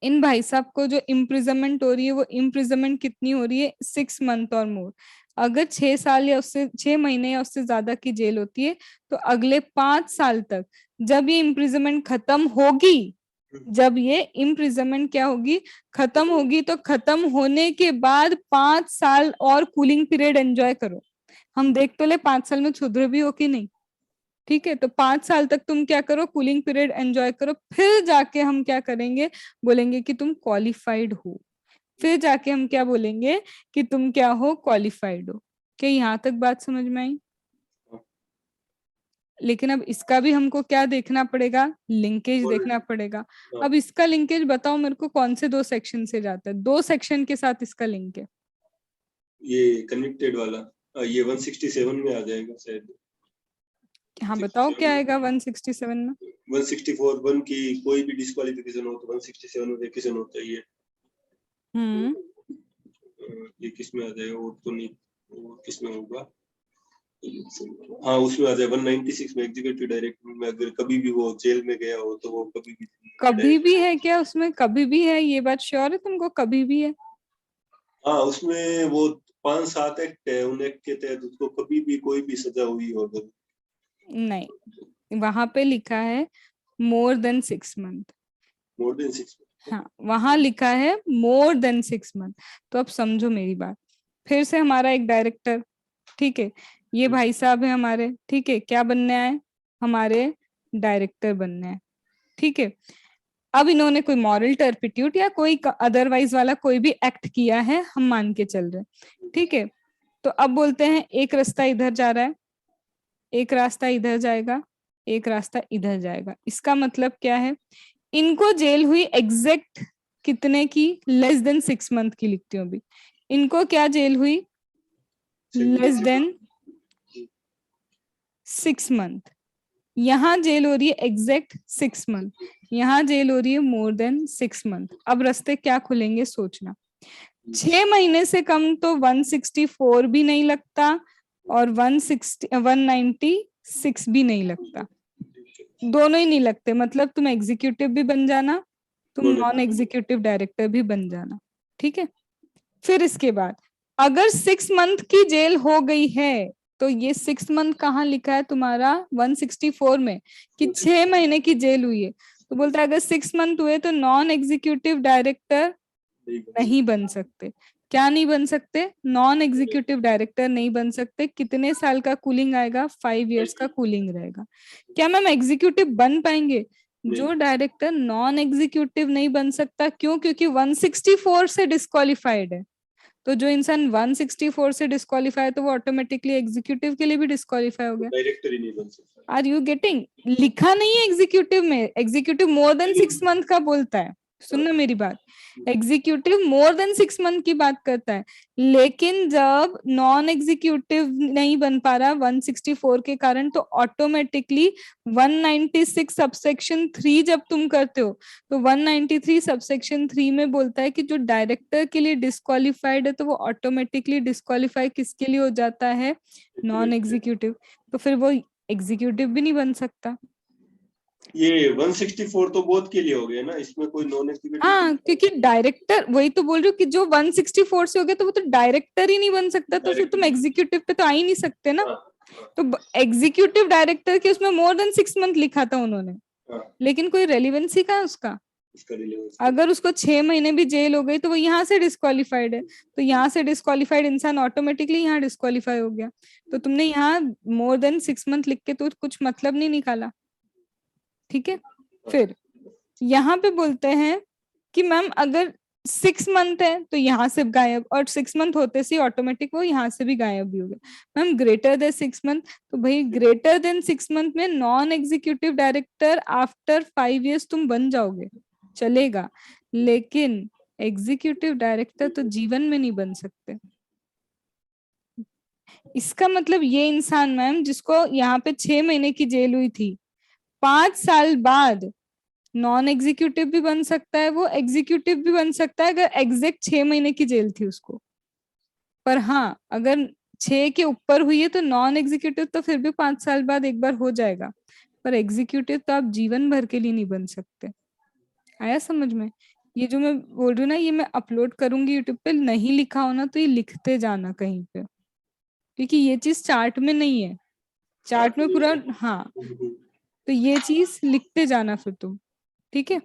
इन भाई साहब को जो इम्प्रिजनमेंट हो रही है वो इम्प्रिजनमेंट कितनी हो रही है, 6 months और मोर। अगर 6 साल या उससे 6 महीने या उससे ज्यादा की जेल होती है तो अगले 5 साल तक, जब ये इम्प्रिजनमेंट खत्म होगी, जब ये इम्प्रिजनमेंट क्या होगी, खत्म होगी, तो खत्म होने के बाद 5 साल और कूलिंग पीरियड एंजॉय करो। हम देख तो ले 5 साल में सुधरे भी हो कि नहीं। ठीक है, तो 5 साल तक तुम क्या करो, कूलिंग पीरियड एंजॉय करो, फिर जाके हम क्या करेंगे, बोलेंगे कि तुम क्वालिफाइड हो, फिर जाके हम क्या बोलेंगे कि तुम क्या हो, क्वालिफाइड हो। क्या यहाँ तक बात समझ में आई? लेकिन अब इसका भी हमको क्या देखना पड़ेगा, लिंकेज देखना पड़ेगा। अब इसका लिंकेज बताओ मेरे को, कौन से 2 सेक्शन से जाता है, 2 सेक्शन के साथ इसका लिंक है। ये कन्विक्टेड वाला ये 167 में आ जाएगा शायद। हाँ बताओ क्या आएगा 167 में। 164 1 की कोई भी डिस्क्वालिफिकेशन हो तो 167 में वेकेशन होता है ये। ये किस में आ जाएगा, और तो नहीं, और किस में होगा, हाँ उसमें आ जाए 196 में एग्जीक्यूटिव डायरेक्टर में अगर कभी भी वो जेल में गया हो तो वो कभी भी है क्या उसमें? कभी भी है, ये बात श्योर है तुमको? कभी भी है? हाँ उसमें वो 5-7 एक्ट है, उन एक्ट के तहत उसको कभी भी कोई भी सजा हुई हो अगर। नहीं, वहां पे लिखा है more than 6 month. More than 6 month. हाँ, वहां लिखा है मोर देन 6 मंथ। तो अब समझो मेरी बात। फिर से हमारा एक डायरेक्टर, ठीक है, ये भाई साहब है हमारे, ठीक है, क्या बनने आए? हमारे डायरेक्टर बनने आए, ठीक है। अब इन्होंने कोई मॉरल टर्पिट्यूड या कोई अदरवाइज वाला कोई भी एक्ट किया है, हम मान के चल रहे हैं, ठीक है। तो अब बोलते हैं एक रास्ता इधर जा रहा है, एक रास्ता इधर जाएगा, एक रास्ता इधर जाएगा। इसका मतलब क्या है? इनको जेल हुई एग्जैक्ट कितने की? लेस देन 6 मंथ की लिखती हूँ अभी। इनको क्या जेल हुई? Less than 6 month. यहाँ जेल हो रही है एग्जैक्ट 6 मंथ, यहाँ जेल हो रही है मोर देन 6 मंथ। अब रास्ते क्या खुलेंगे सोचना। 6 महीने से कम तो 164 भी नहीं लगता और 196 भी नहीं लगता, दोनों ही नहीं लगते। मतलब तुम एग्जीक्यूटिव भी बन जाना, तुम नॉन एग्जीक्यूटिव डायरेक्टर भी बन जाना, ठीक है। फिर इसके बाद अगर 6 मंथ की जेल हो गई है, तो ये 6 मंथ कहाँ लिखा है तुम्हारा? 164 में, कि 6 महीने की जेल हुई है। तो बोलता है अगर 6 मंथ हुए तो नॉन एग्जीक्यूटिव डायरेक्टर नहीं बन सकते। क्या नहीं बन सकते? नॉन एग्जीक्यूटिव डायरेक्टर नहीं बन सकते। कितने साल का कूलिंग आएगा? 5 इयर्स का कूलिंग रहेगा। क्या मैम एग्जीक्यूटिव बन पाएंगे? जो डायरेक्टर नॉन एग्जीक्यूटिव नहीं बन सकता, क्यों? क्योंकि 164 से डिस्क्वालिफाइड है। तो जो इंसान 164 से डिस्क्वालीफाई है तो वो ऑटोमेटिकली एग्जीक्यूटिव के लिए भी डिस्क्वालीफाई हो गया। डायरेक्टर ही नहीं बन सकता। Are you getting? लिखा नहीं है एग्जीक्यूटिव में, एग्जीक्यूटिव मोर देन 6 मंथ का बोलता है। सुनना मेरी बात, एग्जीक्यूटिव मोर देन 6 मंथ की बात करता है। लेकिन जब नॉन एग्जीक्यूटिव नहीं बन पा रहा 164 के कारण, तो ऑटोमेटिकली 196 सबसेक्शन 3 जब तुम करते हो, तो 193 सबसेक्शन 3 में बोलता है कि जो डायरेक्टर के लिए डिस्क्वालिफाइड है, तो वो ऑटोमेटिकली डिस्क्वालीफाई किसके लिए हो जाता है? Non executive. तो फिर वो एग्जीक्यूटिव भी नहीं बन सकता। ये 164 तो बोथ के लिए हो गया ना, इसमें कोई नॉन एग्जीक्यूटिव। हाँ, क्योंकि डायरेक्टर, वही तो बोल रही हूँ कि जो 164 से हो गया तो वो तो डायरेक्टर ही नहीं बन सकता, तो फिर तुम एग्जीक्यूटिव पे तो आ ही नहीं सकते ना। तो एग्जीक्यूटिव डायरेक्टर के उसमें मोर देन 6 मंथ लिखा था उन्होंने, लेकिन कोई रेलिवेंसी कहाँ उसका? अगर उसको 6 महीने भी जेल हो गई तो वो यहाँ से डिस्क्वालिफाइड है, तो यहाँ से डिस्क्वालिफाइड इंसान ऑटोमेटिकली यहाँ डिस्क्वालिफाई हो गया। तो तुमने यहाँ मोर देन 6 मंथ लिख के तो कुछ मतलब नहीं निकाला, ठीक है। फिर यहाँ पे बोलते हैं कि मैम अगर 6 मंथ है तो यहाँ से गायब, और 6 मंथ होते से ऑटोमेटिक वो यहाँ से भी गायब भी हो गया। मैम ग्रेटर देन 6 मंथ, तो भाई ग्रेटर देन 6 मंथ में non executive director after 5 years तुम बन जाओगे, चलेगा। लेकिन एग्जीक्यूटिव डायरेक्टर तो जीवन में नहीं बन सकते। इसका मतलब ये इंसान मैम जिसको यहाँ पे 6 महीने की जेल हुई थी, 5 साल बाद नॉन एग्जीक्यूटिव भी बन सकता है, वो एग्जीक्यूटिव भी बन सकता है अगर एग्जैक्ट 6 महीने की जेल थी उसको। पर हाँ, अगर 6 के ऊपर हुई है तो नॉन एग्जीक्यूटिव तो फिर भी 5 साल बाद एक बार हो जाएगा, पर एग्जीक्यूटिव तो आप जीवन भर के लिए नहीं बन सकते। आया समझ में? ये जो मैं बोल रही हूँ ना, ये मैं अपलोड करूंगी यूट्यूब पे, नहीं लिखा हो ना तो ये लिखते जाना कहीं पे, क्योंकि ये चीज चार्ट में नहीं है, चार्ट में पूरा, हाँ, तो ये चीज लिखते जाना फिर तुम, ठीक है।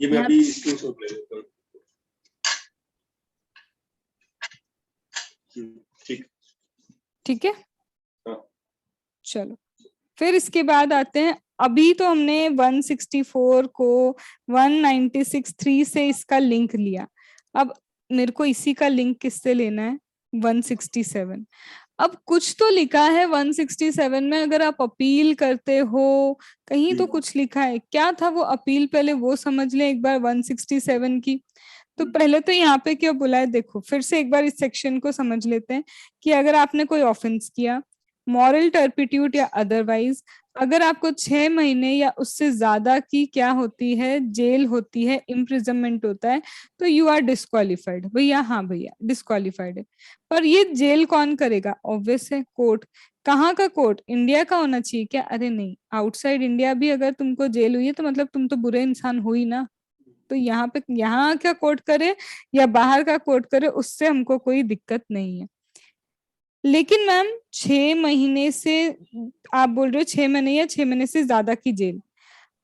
ये मैं अभी स्क्रीनशॉट ले लेता हूँ। ठीक, ठीक है। हाँ। चलो, फिर इसके बाद आते हैं, अभी तो हमने 164 को 196(3) से इसका लिंक लिया। अब मेरे को इसी का लिंक किससे लेना है? 167। अब कुछ तो लिखा है 167 में, अगर आप अपील करते हो कहीं तो कुछ लिखा है, क्या था वो अपील? पहले वो समझ लें एक बार 167 की। तो पहले तो यहाँ पे क्या बोला है, देखो फिर से एक बार इस सेक्शन को समझ लेते हैं कि अगर आपने कोई ऑफेंस किया, मॉरल टर्पिट्यूड या अदरवाइज, अगर आपको 6 महीने या उससे ज्यादा की क्या होती है, जेल होती है, इम्प्रिजनमेंट होता है, तो यू आर डिस्क्वालिफाइड भैया। हाँ भैया डिस्क्वालिफाइड है। पर ये जेल कौन करेगा? ऑब्वियस है कोर्ट। कहाँ का कोर्ट? इंडिया का होना चाहिए क्या? अरे नहीं, आउटसाइड इंडिया भी अगर तुमको जेल हुई है तो मतलब तुम तो बुरे इंसान हो ही ना। तो यहाँ पे यहाँ क्या कोर्ट करे या बाहर का कोर्ट करे, उससे हमको कोई दिक्कत नहीं है। लेकिन मैम 6 महीने से, आप बोल रहे हो 6 महीने या 6 महीने से ज्यादा की जेल,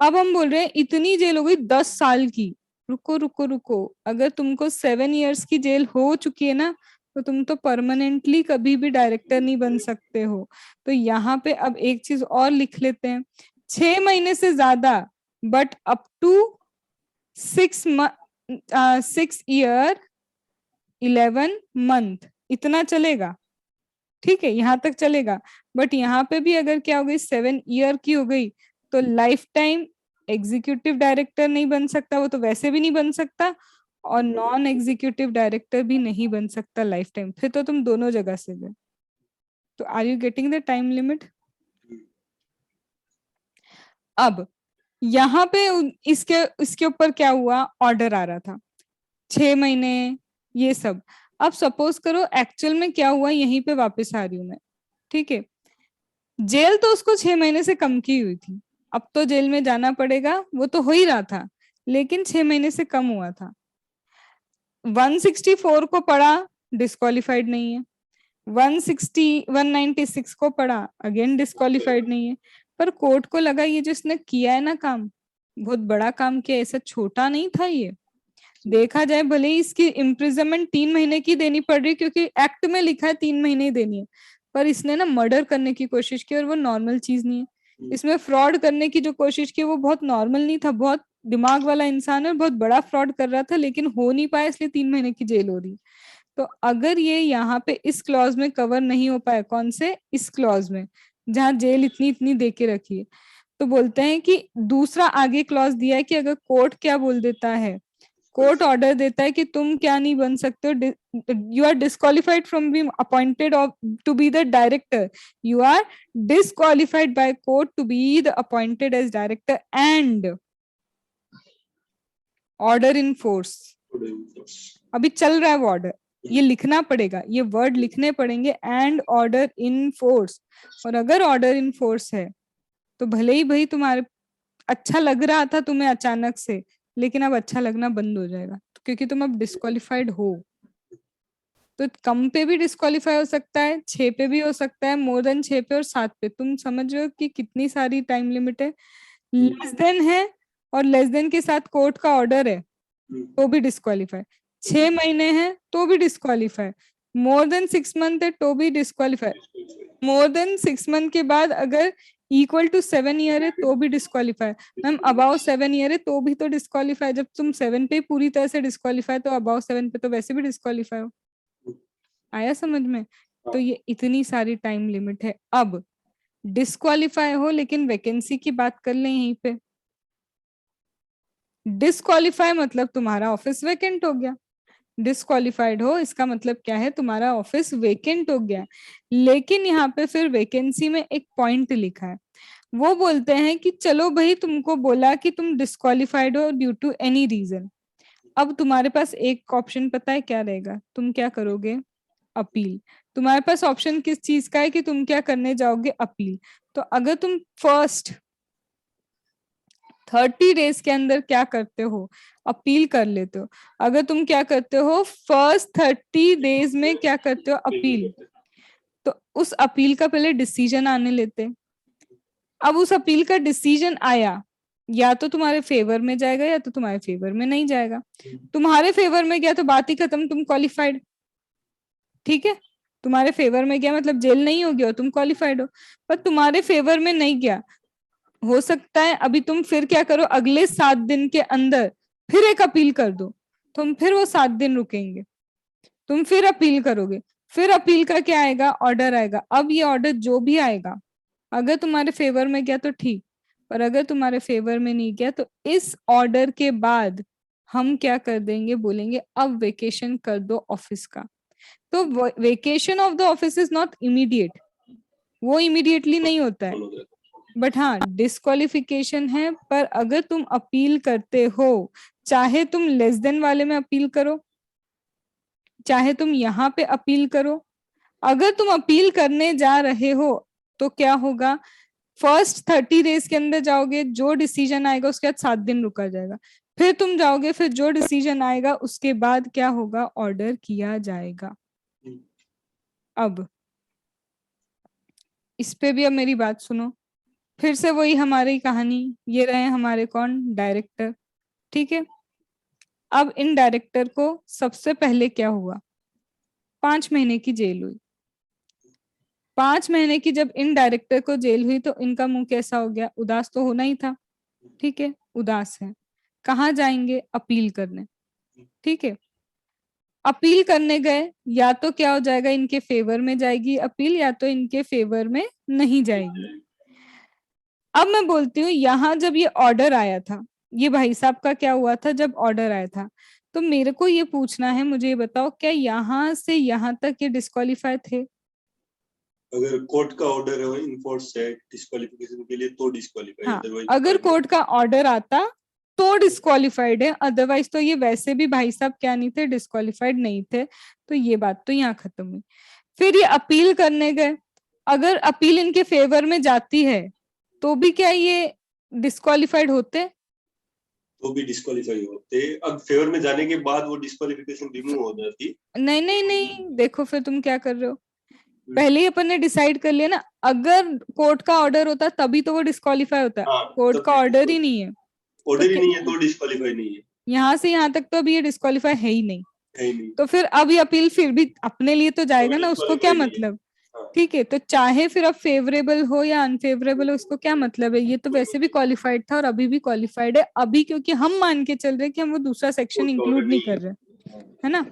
अब हम बोल रहे हैं इतनी जेल हो गई 10 साल की। रुको रुको रुको, अगर तुमको 7 इयर्स की जेल हो चुकी है ना, तो तुम तो परमानेंटली कभी भी डायरेक्टर नहीं बन सकते हो। तो यहाँ पे अब एक चीज और लिख लेते हैं, 6 महीने से ज्यादा but up to 6 year 11 month, इतना चलेगा। ठीक है, यहाँ तक चलेगा। बट यहाँ पे भी अगर क्या हो गई, 7 ईयर की हो गई, तो लाइफ टाइम एग्जीक्यूटिव डायरेक्टर नहीं बन सकता, वो तो वैसे भी नहीं बन सकता, और नॉन एग्जीक्यूटिव डायरेक्टर भी नहीं बन सकता लाइफ टाइम। फिर तो तुम दोनों जगह से गए। तो are you getting the time limit? अब यहाँ पे इसके इसके ऊपर क्या हुआ, ऑर्डर आ रहा था 6 महीने ये सब। अब सपोज करो एक्चुअल में क्या हुआ, यहीं पे वापस आ रही हूं मैं। ठीक है, जेल तो उसको 6 महीने से कम की हुई थी, अब तो जेल में जाना पड़ेगा, वो तो हो ही रहा था, लेकिन 6 महीने से कम हुआ था। 164 को पढ़ा, डिस्क्वालिफाइड नहीं है। 196 को पढ़ा, अगेन डिस्क्वालिफाइड नहीं है। पर कोर्ट को लगा ये जो इसने किया है ना काम, बहुत बड़ा काम किया, ऐसा छोटा नहीं था ये। देखा जाए भले ही इसकी इम्प्रिजनमेंट 3 महीने की देनी पड़ रही, क्योंकि एक्ट में लिखा है 3 महीने ही देनी है, पर इसने ना मर्डर करने की कोशिश की, और वो नॉर्मल चीज नहीं है। इसमें फ्रॉड करने की जो कोशिश की वो बहुत नॉर्मल नहीं था, बहुत दिमाग वाला इंसान है, बहुत बड़ा फ्रॉड कर रहा था, लेकिन हो नहीं पाया, इसलिए 3 महीने की जेल हो रही। तो अगर ये यहाँ पे इस क्लॉज में कवर नहीं हो पाया, कौन से, इस क्लॉज में जहाँ जेल इतनी इतनी दे के रखी है, तो बोलते हैं कि दूसरा आगे क्लॉज दिया है कि अगर कोर्ट क्या बोल देता है, कोर्ट ऑर्डर देता है कि तुम क्या नहीं बन सकते हो, you are disqualified from being appointed to be the director, you are disqualified by court to be the appointed as director and order in force. अभी चल रहा है वो ऑर्डर, ये लिखना पड़ेगा, ये वर्ड लिखने पड़ेंगे, एंड ऑर्डर इन फोर्स। और अगर ऑर्डर इन फोर्स है तो भले ही भाई तुम्हारे अच्छा लग रहा था तुम्हें अचानक से, लेकिन अब अच्छा लगना बंद हो जाएगा, क्योंकि तुम अब डिस्क्वालिफाइड हो। तो कम पे भी डिस्क्वालीफाई हो सकता है, 6 पे भी हो सकता है, मोर देन 6 पे और 7 पे। तुम समझ रहे हो कि कितनी सारी टाइम लिमिट है। लेस देन है, और लेस देन के साथ कोर्ट का ऑर्डर है तो भी डिस्क्वालीफाई, 6 महीने है तो भी डिस्क्वालीफाई, मोर देन 6 मंथ है तो भी डिस्क्वालीफाई, मोर देन 6 मंथ के बाद अगर इक्वल टू 7 ईयर है तो भी डिस्क्वालीफाई। मैम अबाउ 7 ईयर है तो भी तो डिस्क्वालीफाई, जब तुम 7 पे पूरी तरह से डिस्क्वालीफाई, तो अबाउ 7 पे तो वैसे भी डिस्क्वालीफाई हो। आया समझ में? तो ये इतनी सारी टाइम लिमिट है। अब डिस्क्वालीफाई हो, लेकिन वैकेंसी की बात कर लें यहीं पे। डिस्क्वालीफाई मतलब तुम्हारा ऑफिस वेकेंट हो गया, डिस्क्वालिफाइड हो इसका मतलब क्या है, तुम्हारा ऑफिस वेकेंट हो गया। लेकिन यहाँ पे फिर वैकेंसी में एक पॉइंट लिखा है, वो बोलते हैं कि चलो भाई तुमको बोला कि तुम डिस्क्वालिफाइड हो ड्यू टू एनी रीजन। अब तुम्हारे पास एक ऑप्शन पता है क्या रहेगा, तुम क्या करोगे, अपील। तुम्हारे पास ऑप्शन किस चीज का है कि तुम क्या करने जाओगे, अपील। तो अगर तुम फर्स्ट 30 डेज के अंदर क्या करते हो, अपील कर लेते हो। अगर तुम क्या करते हो, फर्स्ट 30 डेज में क्या करते हो, अपील, तो उस अपील का पहले डिसीजन आने लेते। अब उस अपील का डिसीजन आया, या तो तुम्हारे फेवर में जाएगा या तो तुम्हारे फेवर में नहीं जाएगा। तुम्हारे फेवर में गया तो बात ही खत्म, तुम क्वालिफाइड। ठीक है, तुम्हारे फेवर में गया मतलब जेल नहीं हो गया और तुम क्वालिफाइड हो। पर तुम्हारे फेवर में नहीं गया, हो सकता है अभी तुम फिर क्या करो, अगले 7 दिन के अंदर फिर एक अपील कर दो, तुम फिर वो 7 दिन रुकेंगे, तुम फिर अपील करोगे, फिर अपील का क्या आएगा, ऑर्डर आएगा। अब ये ऑर्डर जो भी आएगा, अगर तुम्हारे फेवर में गया तो ठीक, पर अगर तुम्हारे फेवर में नहीं गया तो इस ऑर्डर के बाद हम क्या कर देंगे, बोलेंगे अब वेकेशन कर दो ऑफिस का। तो vacation of the office is not immediate, वो इमीडिएटली नहीं होता है। हो जाता बट हाँ, डिस्क्वालिफिकेशन है, पर अगर तुम अपील करते हो, चाहे तुम लेस देन वाले में अपील करो, चाहे तुम यहाँ पे अपील करो, अगर तुम अपील करने जा रहे हो तो क्या होगा, फर्स्ट 30 डेज के अंदर जाओगे, जो डिसीजन आएगा उसके बाद 7 दिन रुका जाएगा, फिर तुम जाओगे, फिर जो डिसीजन आएगा उसके बाद क्या होगा, ऑर्डर किया जाएगा। है। अब इस पे भी अब मेरी बात सुनो, फिर से वही हमारी कहानी, ये रहे हमारे कौन, डायरेक्टर। ठीक है, अब इन डायरेक्टर को सबसे पहले क्या हुआ, 5 महीने की जेल हुई। 5 महीने की जब इन डायरेक्टर को जेल हुई तो इनका मुंह कैसा हो गया, उदास तो होना ही था। ठीक है, उदास है, कहाँ जाएंगे, अपील करने। ठीक है, अपील करने गए, या तो क्या हो जाएगा, इनके फेवर में जाएगी अपील, या तो इनके फेवर में नहीं जाएगी। अब मैं बोलती हूँ, यहाँ जब ये ऑर्डर आया था, ये भाई साहब का क्या हुआ था जब ऑर्डर आया था, तो मेरे को ये पूछना है, मुझे ये बताओ, क्या यहाँ से यहाँ तक ये डिस्क्वालीफाई थे? अगर कोर्ट का ऑर्डर है इनफोर्स है डिस्क्वालिफिकेशन के लिए तो डिस्क्वालीफाई, हाँ, अदरवाइज अगर कोर्ट का ऑर्डर आता तो डिस्क्वालिफाइड है, अदरवाइज तो ये वैसे भी भाई साहब क्या नहीं थे, डिस्क्वालिफाइड नहीं थे। तो ये बात तो यहाँ खत्म हुई। फिर ये अपील करने गए, अगर अपील इनके फेवर में जाती है तो भी क्या ये डिस्क्वालिफाइड होते? तो भी डिस्क्वालीफाई होते। अब फेवर में जाने के बाद वो डिस्क्वालिफिकेशन रिमूव हो जाती। नहीं नहीं नहीं, देखो फिर तुम क्या कर रहे हो, पहले ही अपन ने डिसाइड कर लिया ना, अगर कोर्ट का ऑर्डर होता तभी तो वो डिस्क्वालीफाई होता है, हाँ, कोर्ट का ऑर्डर ही नहीं है। ऑर्डर ही तो नहीं है तो डिस्क्वालीफाई नहीं है। यहाँ से यहाँ तक तो अभी ये डिस्क्वालीफाई है ही नहीं, है ही नहीं तो फिर अब ये अपील फिर भी अपने लिए तो जाएगा ना, उसको क्या disqualify नहीं है। मतलब। हाँ, ठीक है, तो चाहे फिर अब फेवरेबल हो या अनफेवरेबल हो, उसको क्या मतलब है, ये तो वैसे भी क्वालिफाइड था और अभी भी क्वालिफाइड है, अभी क्योंकि हम मान के चल रहे हैं कि हम वो दूसरा सेक्शन कोर्ट का इंक्लूड ऑर्डर नहीं नहीं कर है। रहे, है ना।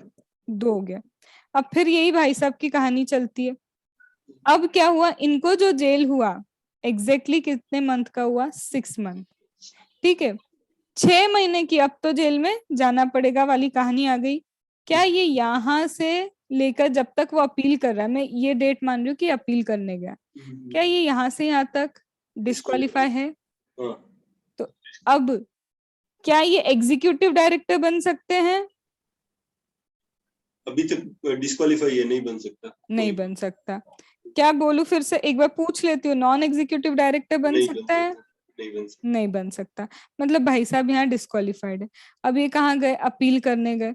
2 हो गया। अब फिर यही भाई साहब की कहानी चलती है। अब क्या हुआ, इनको जो जेल हुआ एग्जैक्टली कितने मंथ का हुआ, 6 मंथ। ठीक है, 6 महीने की अब तो जेल में जाना पड़ेगा वाली कहानी आ गई। क्या ये यहाँ से लेकर जब तक वो अपील कर रहा है, मैं ये डेट मान रही हूँ कि अपील करने गया, क्या ये यहाँ से यहाँ तक डिस्क्वालीफाई है? हाँ, तो अब क्या ये एग्जीक्यूटिव डायरेक्टर बन सकते हैं? अभी तक डिस्क्वालीफाई है, नहीं बन सकता। नहीं बन सकता। क्या बोलूं, फिर से एक बार पूछ लेती हूँ, नॉन एग्जीक्यूटिव डायरेक्टर बन नहीं बन सकता है? सकता। नहीं बन सकता। नहीं बन सकता। मतलब भाई साहब यहाँ डिस्क्वालीफाइड है। अब ये कहाँ गए, अपील करने गए।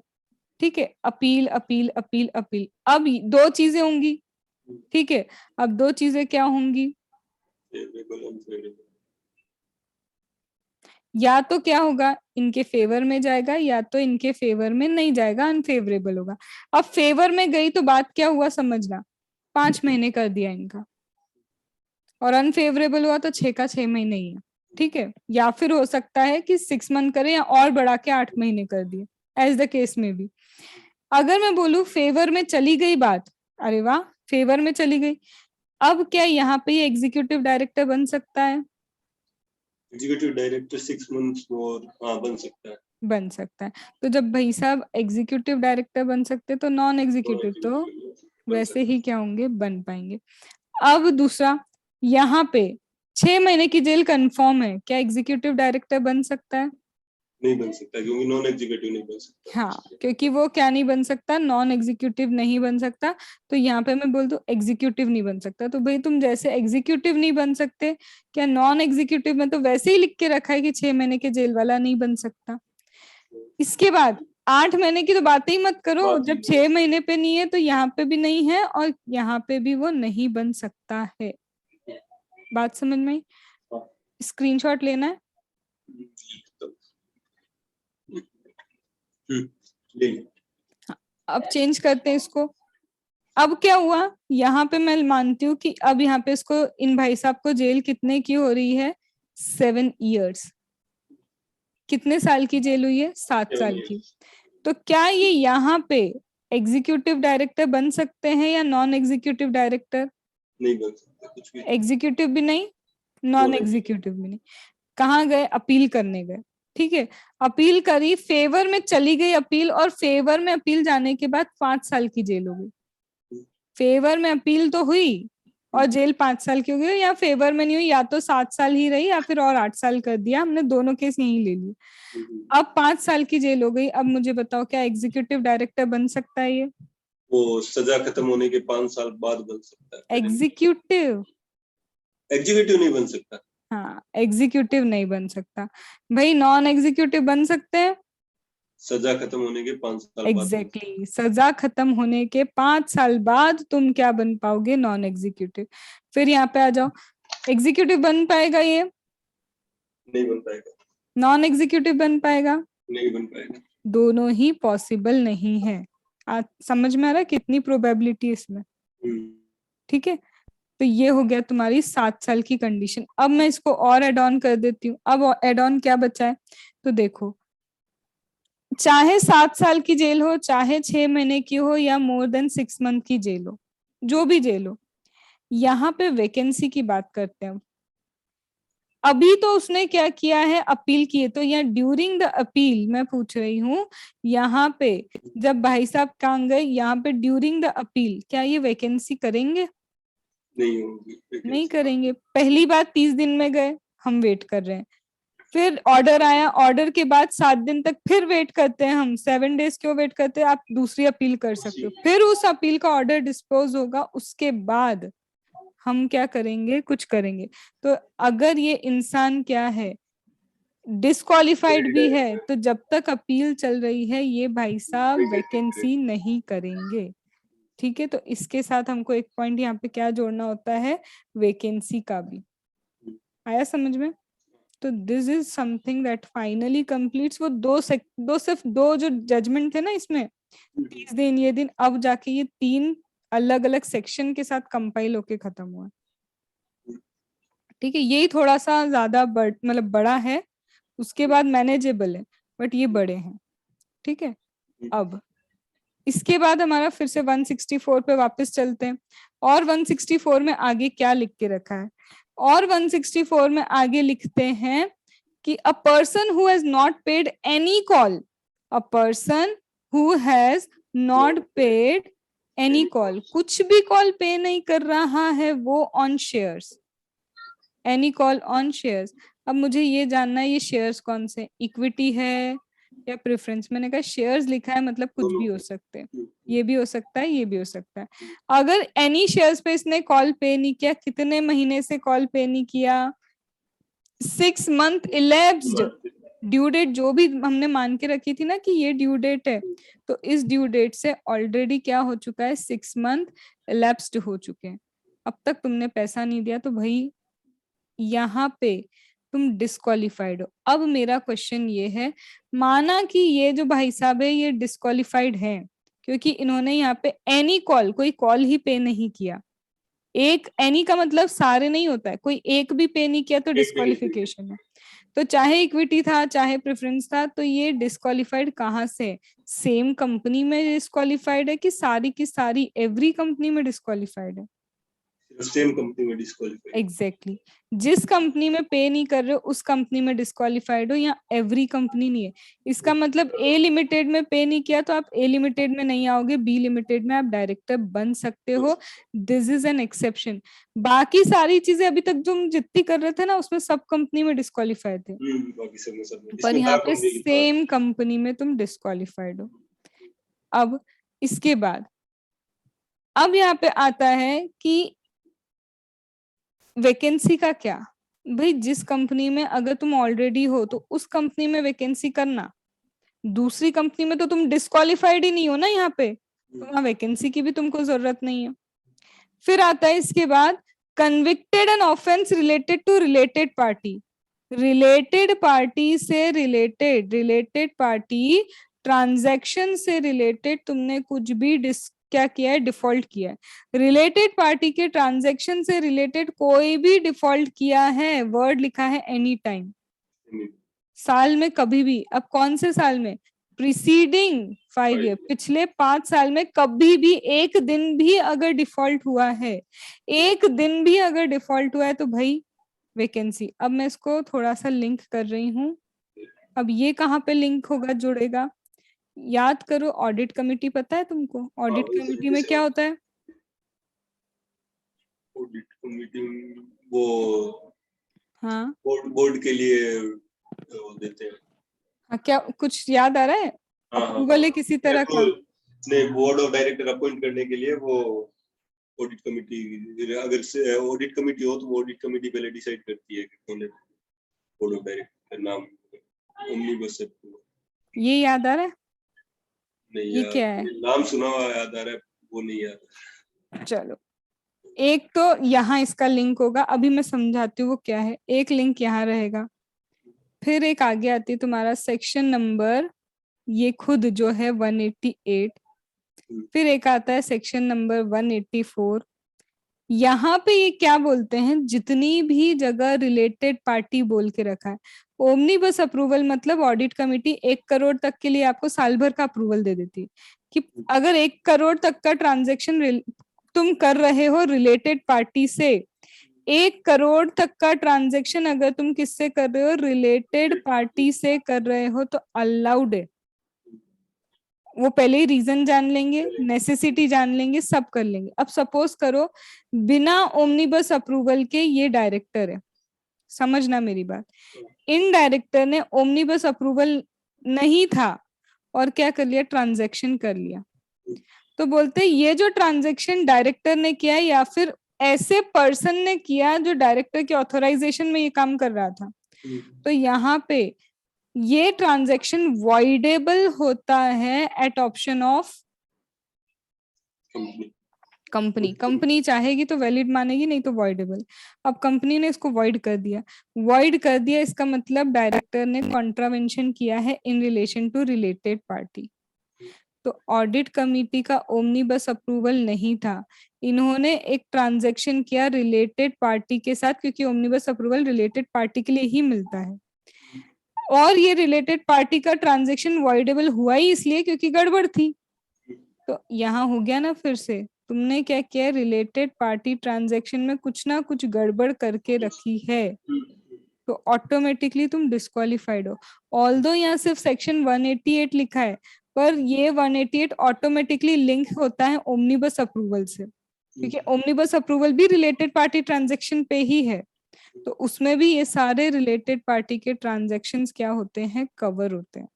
ठीक है, अपील अपील अपील अपील, अब 2 चीजें होंगी। ठीक है, अब 2 चीजें क्या होंगी, फेवरेबल अनफेवरेबल। या तो क्या होगा, इनके फेवर में जाएगा, या तो इनके फेवर में नहीं जाएगा, अनफेवरेबल होगा। अब फेवर में गई तो बात क्या हुआ समझना, 5 महीने कर दिया इनका, और अनफेवरेबल हुआ तो 6 का 6 महीने ही है। ठीक है, या फिर हो सकता है कि 6 मंथ करें या और बढ़ा के 8 महीने कर दिए, एज द केस में भी। अगर मैं बोलूं फेवर में चली गई बात, अरे वाह, फेवर में चली गई, अब क्या यहाँ पे ये एग्जीक्यूटिव डायरेक्टर बन सकता है? एग्जीक्यूटिव डायरेक्टर 6 मंथ्स और हाँ बन सकता है। बन सकता है। तो जब भाई साहब एग्जीक्यूटिव डायरेक्टर बन सकते तो नॉन एग्जीक्यूटिव तो बन वैसे सकता ही क्या होंगे, बन पाएंगे। अब दूसरा, यहाँ पे 6 महीने की जेल कंफर्म है, क्या एग्जीक्यूटिव डायरेक्टर बन सकता है? नहीं बन सकता क्योंकि नॉन एग्जीक्यूटिव नहीं बन सकता। हाँ, क्योंकि वो क्या नहीं बन सकता, नॉन एग्जीक्यूटिव नहीं बन सकता। तो यहाँ पे मैं बोल दूं एग्जीक्यूटिव नहीं बन सकता, तो भाई तुम जैसे एग्जीक्यूटिव नहीं बन सकते, क्या नॉन एग्जीक्यूटिव में तो वैसे ही लिख के रखा है कि 6 महीने के जेल वाला नहीं बन सकता। इसके बाद 8 महीने की तो बात ही मत करो, बात जब 6 महीने पे नहीं है तो यहाँ पे भी नहीं है और यहाँ पे भी वो नहीं बन सकता है। बात समझ में आई? स्क्रीनशॉट लेना है? ले लो। अब चेंज करते हैं इसको। अब क्या हुआ, यहाँ पे मैं मानती हूँ कि अब यहाँ पे इसको, इन भाई साहब को जेल कितने की हो रही है, 7 इयर्स। कितने साल की जेल हुई है, 7 साल की। तो क्या ये यहाँ पे एग्जीक्यूटिव डायरेक्टर बन सकते हैं या नॉन एग्जीक्यूटिव डायरेक्टर? नहीं बन सकता कुछ भी। एग्जीक्यूटिव भी नहीं, नॉन एग्जीक्यूटिव भी नहीं। कहाँ गए, अपील करने गए। ठीक है, अपील करी, फेवर में चली गई अपील, और फेवर में अपील जाने के बाद 5 साल की जेल हो गई। फेवर में अपील तो हुई, और जेल 5 साल की हो गई, या फेवर में नहीं हुई, या तो 7 साल ही रही या फिर और 8 साल कर दिया, हमने दोनों केस यही ले लिए। अब 5 साल की जेल हो गई, अब मुझे बताओ क्या एग्जीक्यूटिव डायरेक्टर बन सकता है ये? वो सजा खत्म होने के 5 साल बाद बन सकता है। एग्जीक्यूटिव, एग्जीक्यूटिव नहीं बन सकता। हाँ एग्जीक्यूटिव नहीं बन सकता भाई, नॉन एग्जीक्यूटिव बन सकते हैं। सजा खत्म होने के 5 साल बाद। एग्जैक्टली, सजा खत्म होने के 5 साल बाद तुम क्या बन पाओगे? Non executive. फिर यहाँ पे आ जाओ, एग्जीक्यूटिव बन पाएगा ये? नहीं बन पाएगा। नॉन एग्जीक्यूटिव बन पाएगा? नहीं बन पाएगा। दोनों ही पॉसिबल नहीं है। समझ में आ रहा है कितनी प्रोबेबिलिटी इसमें? ठीक है, तो ये हो गया तुम्हारी 7 साल की कंडीशन। अब मैं इसको और एड ऑन कर देती हूँ। अब एड ऑन क्या बचा है, तो देखो, चाहे 7 साल की जेल हो, चाहे 6 महीने की हो, या मोर देन 6 मंथ की जेल हो, जो भी जेल हो, यहाँ पे वैकेंसी की बात करते हैं। अभी तो उसने क्या किया है, अपील की है, तो यहाँ ड्यूरिंग द अपील मैं पूछ रही हूँ, यहाँ पे जब भाई साहब कहाँ गए, यहाँ पे ड्यूरिंग द अपील क्या ये वैकेंसी करेंगे? नहीं होगी। नहीं करेंगे। पहली बात 30 दिन में गए, हम वेट कर रहे हैं, फिर ऑर्डर आया, ऑर्डर के बाद 7 दिन तक फिर वेट करते हैं हम, 7 डेज क्यों वेट करते हैं? आप दूसरी अपील कर सकते हो, फिर उस अपील का ऑर्डर डिस्पोज होगा, उसके बाद हम क्या करेंगे, कुछ करेंगे। तो अगर ये इंसान क्या है, डिस्क्वालिफाइड भी है, तो जब तक अपील चल रही है ये भाई साहब वैकेंसी नहीं करेंगे। ठीक है, तो इसके साथ हमको एक पॉइंट यहाँ पे क्या जोड़ना होता है, वैकेंसी का भी। आया समझ में? तो this is something that finally completes वो सिर्फ दो जो जजमेंट थे ना इसमें, 30 दिन ये दिन, अब जाके ये 3 अलग अलग सेक्शन के साथ कंपाइल होके खत्म हुआ। ठीक है, यही थोड़ा सा ज्यादा मतलब बड़ा है, उसके बाद मैनेजेबल है, बट ये बड़े हैं। ठीक है, अब इसके बाद हमारा फिर से 164 पे वापस चलते हैं, और 164 में आगे क्या लिख के रखा है, और 164 में आगे लिखते हैं कि अ person who has not paid any call, a person who has not paid any call, कुछ भी कॉल पे नहीं कर रहा है वो, on shares, any call on shares. अब मुझे ये जानना है, ये शेयर्स कौन से, इक्विटी है या प्रेफरेंस? मैंने कहा शेयर्स लिखा है मतलब कुछ भी हो सकते हैं, ये भी हो सकता है, ये भी हो सकता है। अगर एनी शेयर्स पे इसने कॉल पे नहीं किया, कितने महीने से कॉल पे नहीं किया, 6 मंथ इलेप्स्ड, ड्यू डेट जो भी हमने मान के रखी थी ना कि ये ड्यू डेट है, तो इस ड्यू डेट से ऑलरेडी क्या हो चुका है, 6 मंथ इलेप्स्ड हो चुके हैं, अब तक तुमने पैसा नहीं दिया, तो भाई यहाँ पे तुम डिस्क्वालिफाइड हो। अब मेरा क्वेश्चन ये है, माना कि ये जो भाई साहब है ये डिस्क्वालिफाइड है क्योंकि इन्होंने यहाँ पे एनी कॉल, कोई कॉल ही पे नहीं किया, एक एनी का मतलब सारे नहीं होता है, कोई एक भी पे नहीं किया तो डिस्क्वालिफिकेशन है। तो चाहे इक्विटी था चाहे प्रेफरेंस था, तो ये डिस्क्वालिफाइड कहाँ से, सेम कंपनी में डिस्क्वालिफाइड है कि सारी की सारी एवरी कंपनी में डिस्क्वालिफाइड है? सेम कंपनी में डिस्क्वालीफाइड। एग्जैक्टली, जिस कंपनी में पे नहीं कर रहे हो उस कंपनी में डिस्क्वालिफाइड हो, या एवरी कंपनी नहीं है। इसका मतलब ए लिमिटेड में पे नहीं किया तो आप ए लिमिटेड में नहीं आओगे, बी लिमिटेड में आप डायरेक्टर बन सकते हो, दिस इज एन एक्सेप्शन। बाकी सारी चीजें अभी तक जो हम जितनी कर रहे थे ना उसमें सब कंपनी में डिस्क्वालिफाइड थे, बाकी सब में पर इसमें यहाँ पे कंपनी लिखा है। सेम कंपनी में तुम डिस्क्वालिफाइड हो। अब इसके बाद अब यहाँ पे आता है कि वैकेंसी का क्या, भाई जिस कंपनी में अगर तुम ऑलरेडी हो तो उस कंपनी में वैकेंसी करना, दूसरी कंपनी में तो तुम डिस्क्वालिफाइड ही नहीं हो ना, यहाँ पे तो वहां वैकेंसी की भी तुमको जरूरत नहीं है। फिर आता है इसके बाद, convicted an offence related to related party, related party से रिलेटेड पार्टी ट्रांजैक्शन से रिलेटेड तुमने कुछ भी क्या किया है, डिफॉल्ट किया है, रिलेटेड पार्टी के ट्रांजैक्शन से रिलेटेड कोई भी डिफॉल्ट किया है, वर्ड लिखा है एनी टाइम, साल में कभी भी, अब कौन से साल में, प्रीसीडिंग 5 ईयर, पिछले 5 साल में कभी भी एक दिन भी अगर डिफॉल्ट हुआ है, एक दिन भी अगर डिफॉल्ट हुआ है तो भाई वैकेंसी। अब मैं इसको थोड़ा सा लिंक कर रही हूँ, अब ये कहाँ पे लिंक होगा, जुड़ेगा, याद करो, ऑडिट कमेटी पता है तुमको, ऑडिट कमेटी में क्या होता है, ऑडिट कमिटी वो हाँ बोर्ड के लिए वो देते हैं। हाँ, क्या कुछ याद आ रहा है? हाँ अप्रूवल है किसी तरह का? नहीं, बोर्ड ऑफ डायरेक्टर अपॉइंट करने के लिए वो ऑडिट कमिटी, अगर ऑडिट कमिटी हो तो वो ऑडिट कमिटी पहले डिसाइड करती है कि कौन है बोर्ड ऑफ डायरेक्टर नाम। ओमनीबस है। ये याद आ रहा है? नहीं ये यार, क्या है? नाम सुना हुआ याद आ रहा है, वो नहीं याद। चलो, एक तो यहाँ इसका लिंक होगा, अभी मैं समझाती हूँ वो क्या है। एक लिंक यहाँ रहेगा, फिर एक आगे आती है तुम्हारा सेक्शन नंबर, ये खुद जो है 188, फिर एक आता है सेक्शन नंबर 184। यहाँ पे ये क्या बोलते हैं, जितनी भी जगह रिलेटेड पार्टी बोल के रखा है। ओमनीबस अप्रूवल मतलब ऑडिट कमेटी 1 करोड़ तक के लिए आपको साल भर का अप्रूवल दे देती है कि अगर 1 करोड़ तक का ट्रांजैक्शन तुम कर रहे हो रिलेटेड पार्टी से, 1 करोड़ तक का ट्रांजैक्शन अगर तुम किससे कर रहे हो, रिलेटेड पार्टी से कर रहे हो, तो अलाउड है। वो पहले ही रीजन जान लेंगे, नेसेसिटी जान लेंगे, सब कर लेंगे। अब सपोज करो बिना ओमनीबस अप्रूवल के ये डायरेक्टर है, समझना मेरी बात। इन डायरेक्टर ने ओमनीबस अप्रूवल नहीं था और क्या कर लिया, ट्रांजैक्शन कर लिया। तो बोलते ये जो ट्रांजैक्शन डायरेक्टर ने किया या फिर ऐसे पर्सन ने किया जो डायरेक्टर के ऑथराइजेशन में ये काम कर रहा था, तो यहाँ पे ये ट्रांजैक्शन वॉइडेबल होता है at option of company. Company चाहेगी तो वैलिड मानेगी, नहीं तो वॉइडेबल। अब कंपनी ने इसको वॉइड कर दिया। वॉइड कर दिया इसका मतलब डायरेक्टर ने कॉन्ट्रावेंशन किया है in relation to related party. तो ऑडिट कमिटी का ओमनीबस अप्रूवल नहीं था, इन्होंने एक ट्रांजैक्शन किया रिलेटेड पार्टी के साथ, क्योंकि ओमनीबस अप्रूवल रिलेटेड पार्टी के लिए ही मिलता है। और ये रिलेटेड पार्टी का ट्रांजैक्शन वॉइडेबल हुआ ही इसलिए क्योंकि गड़बड़ थी। तो यहाँ हो गया ना, फिर से तुमने क्या किया, रिलेटेड पार्टी ट्रांजैक्शन में कुछ ना कुछ गड़बड़ करके रखी है, तो ऑटोमेटिकली तुम डिस्क्वालिफाइड हो। ऑल्दो यहाँ सिर्फ सेक्शन 188 लिखा है, पर ये 188 ऑटोमेटिकली लिंक होता है ओमनीबस अप्रूवल से, क्योंकि ओमनीबस अप्रूवल भी रिलेटेड पार्टी ट्रांजैक्शन पे ही है। तो उसमें भी ये सारे रिलेटेड पार्टी के ट्रांजैक्शंस क्या होते हैं, कवर होते हैं।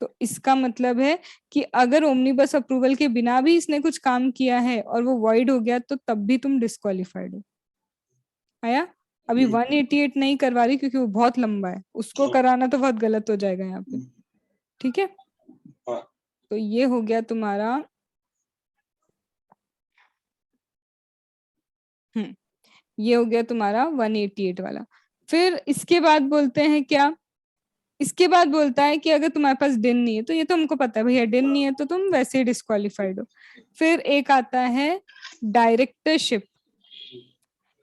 तो इसका मतलब है कि अगर ओमनीबस अप्रूवल के बिना भी इसने कुछ काम किया है और वो वॉइड हो गया, तो तब भी तुम डिस्क्वालिफाइड हो। आया? अभी 188 नहीं करवा रही क्योंकि वो बहुत लंबा है, उसको कराना तो बहुत गलत हो जाएगा यहाँ पे। ठीक है, तो ये हो गया तुम्हारा ये हो गया तुम्हारा 188 वाला। फिर इसके बाद बोलते हैं क्या, इसके बाद बोलता है कि अगर तुम्हारे पास डिन नहीं है, तो ये तो हमको पता है भैया, डिन नहीं है तो तुम वैसे ही डिस्क्वालिफाइड हो। फिर एक आता है डायरेक्टरशिप।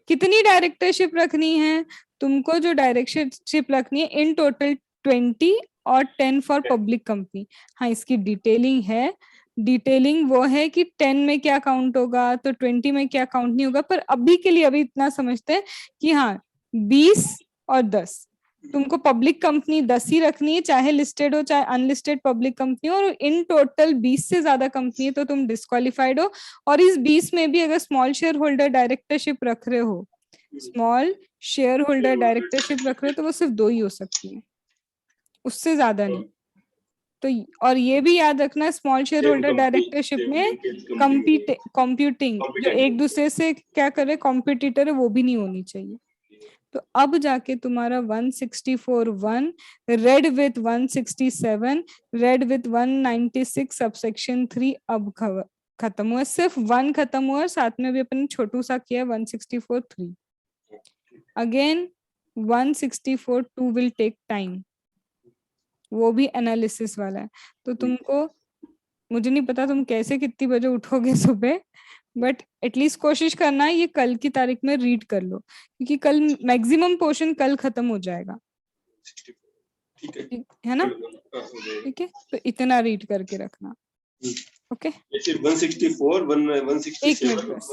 कितनी डायरेक्टरशिप रखनी है तुमको, जो डायरेक्टरशिप रखनी है इन टोटल 20 और 10 फॉर पब्लिक कंपनी। हाँ, इसकी डिटेलिंग है। डिटेलिंग वो है कि 10 में क्या काउंट होगा तो 20 में क्या काउंट नहीं होगा, पर अभी के लिए अभी इतना समझते हैं कि हाँ 20 और 10, तुमको पब्लिक कंपनी 10 ही रखनी है, चाहे लिस्टेड हो चाहे अनलिस्टेड पब्लिक कंपनी हो, और इन टोटल 20 से ज्यादा कंपनी है तो तुम डिस्क्वालिफाइड हो। और इस 20 में भी अगर स्मॉल शेयर होल्डर डायरेक्टरशिप रख रहे हो, स्मॉल शेयर होल्डर डायरेक्टरशिप रख रहे हो, तो वो सिर्फ 2 ही हो सकती है, उससे ज्यादा नहीं। तो और ये भी याद रखना, स्मॉल शेयर होल्डर डायरेक्टरशिप में कंप्यूटिंग जो एक दूसरे से क्या करे कॉम्पिटिटर है, वो भी नहीं होनी चाहिए। तो अब जाके तुम्हारा 164(1) red with 167, red with 196 subsection 3 अब खत्म हुआ। सिर्फ 1 खत्म हुआ और साथ में भी अपने छोटू सा किया 164(3). अगेन 164(2) विल टेक टाइम, वो भी एनालिसिस वाला है। तो तुमको, मुझे नहीं पता तुम कैसे कितनी बजे उठोगे सुबह, बट एटलीस्ट कोशिश करना ये कल की तारीख में रीड कर लो, क्योंकि कल मैक्सिमम पोर्शन कल खत्म हो जाएगा। है ना? ठीक है, तो इतना रीड करके रखना। ओके, 164 167 एक मिनट बस।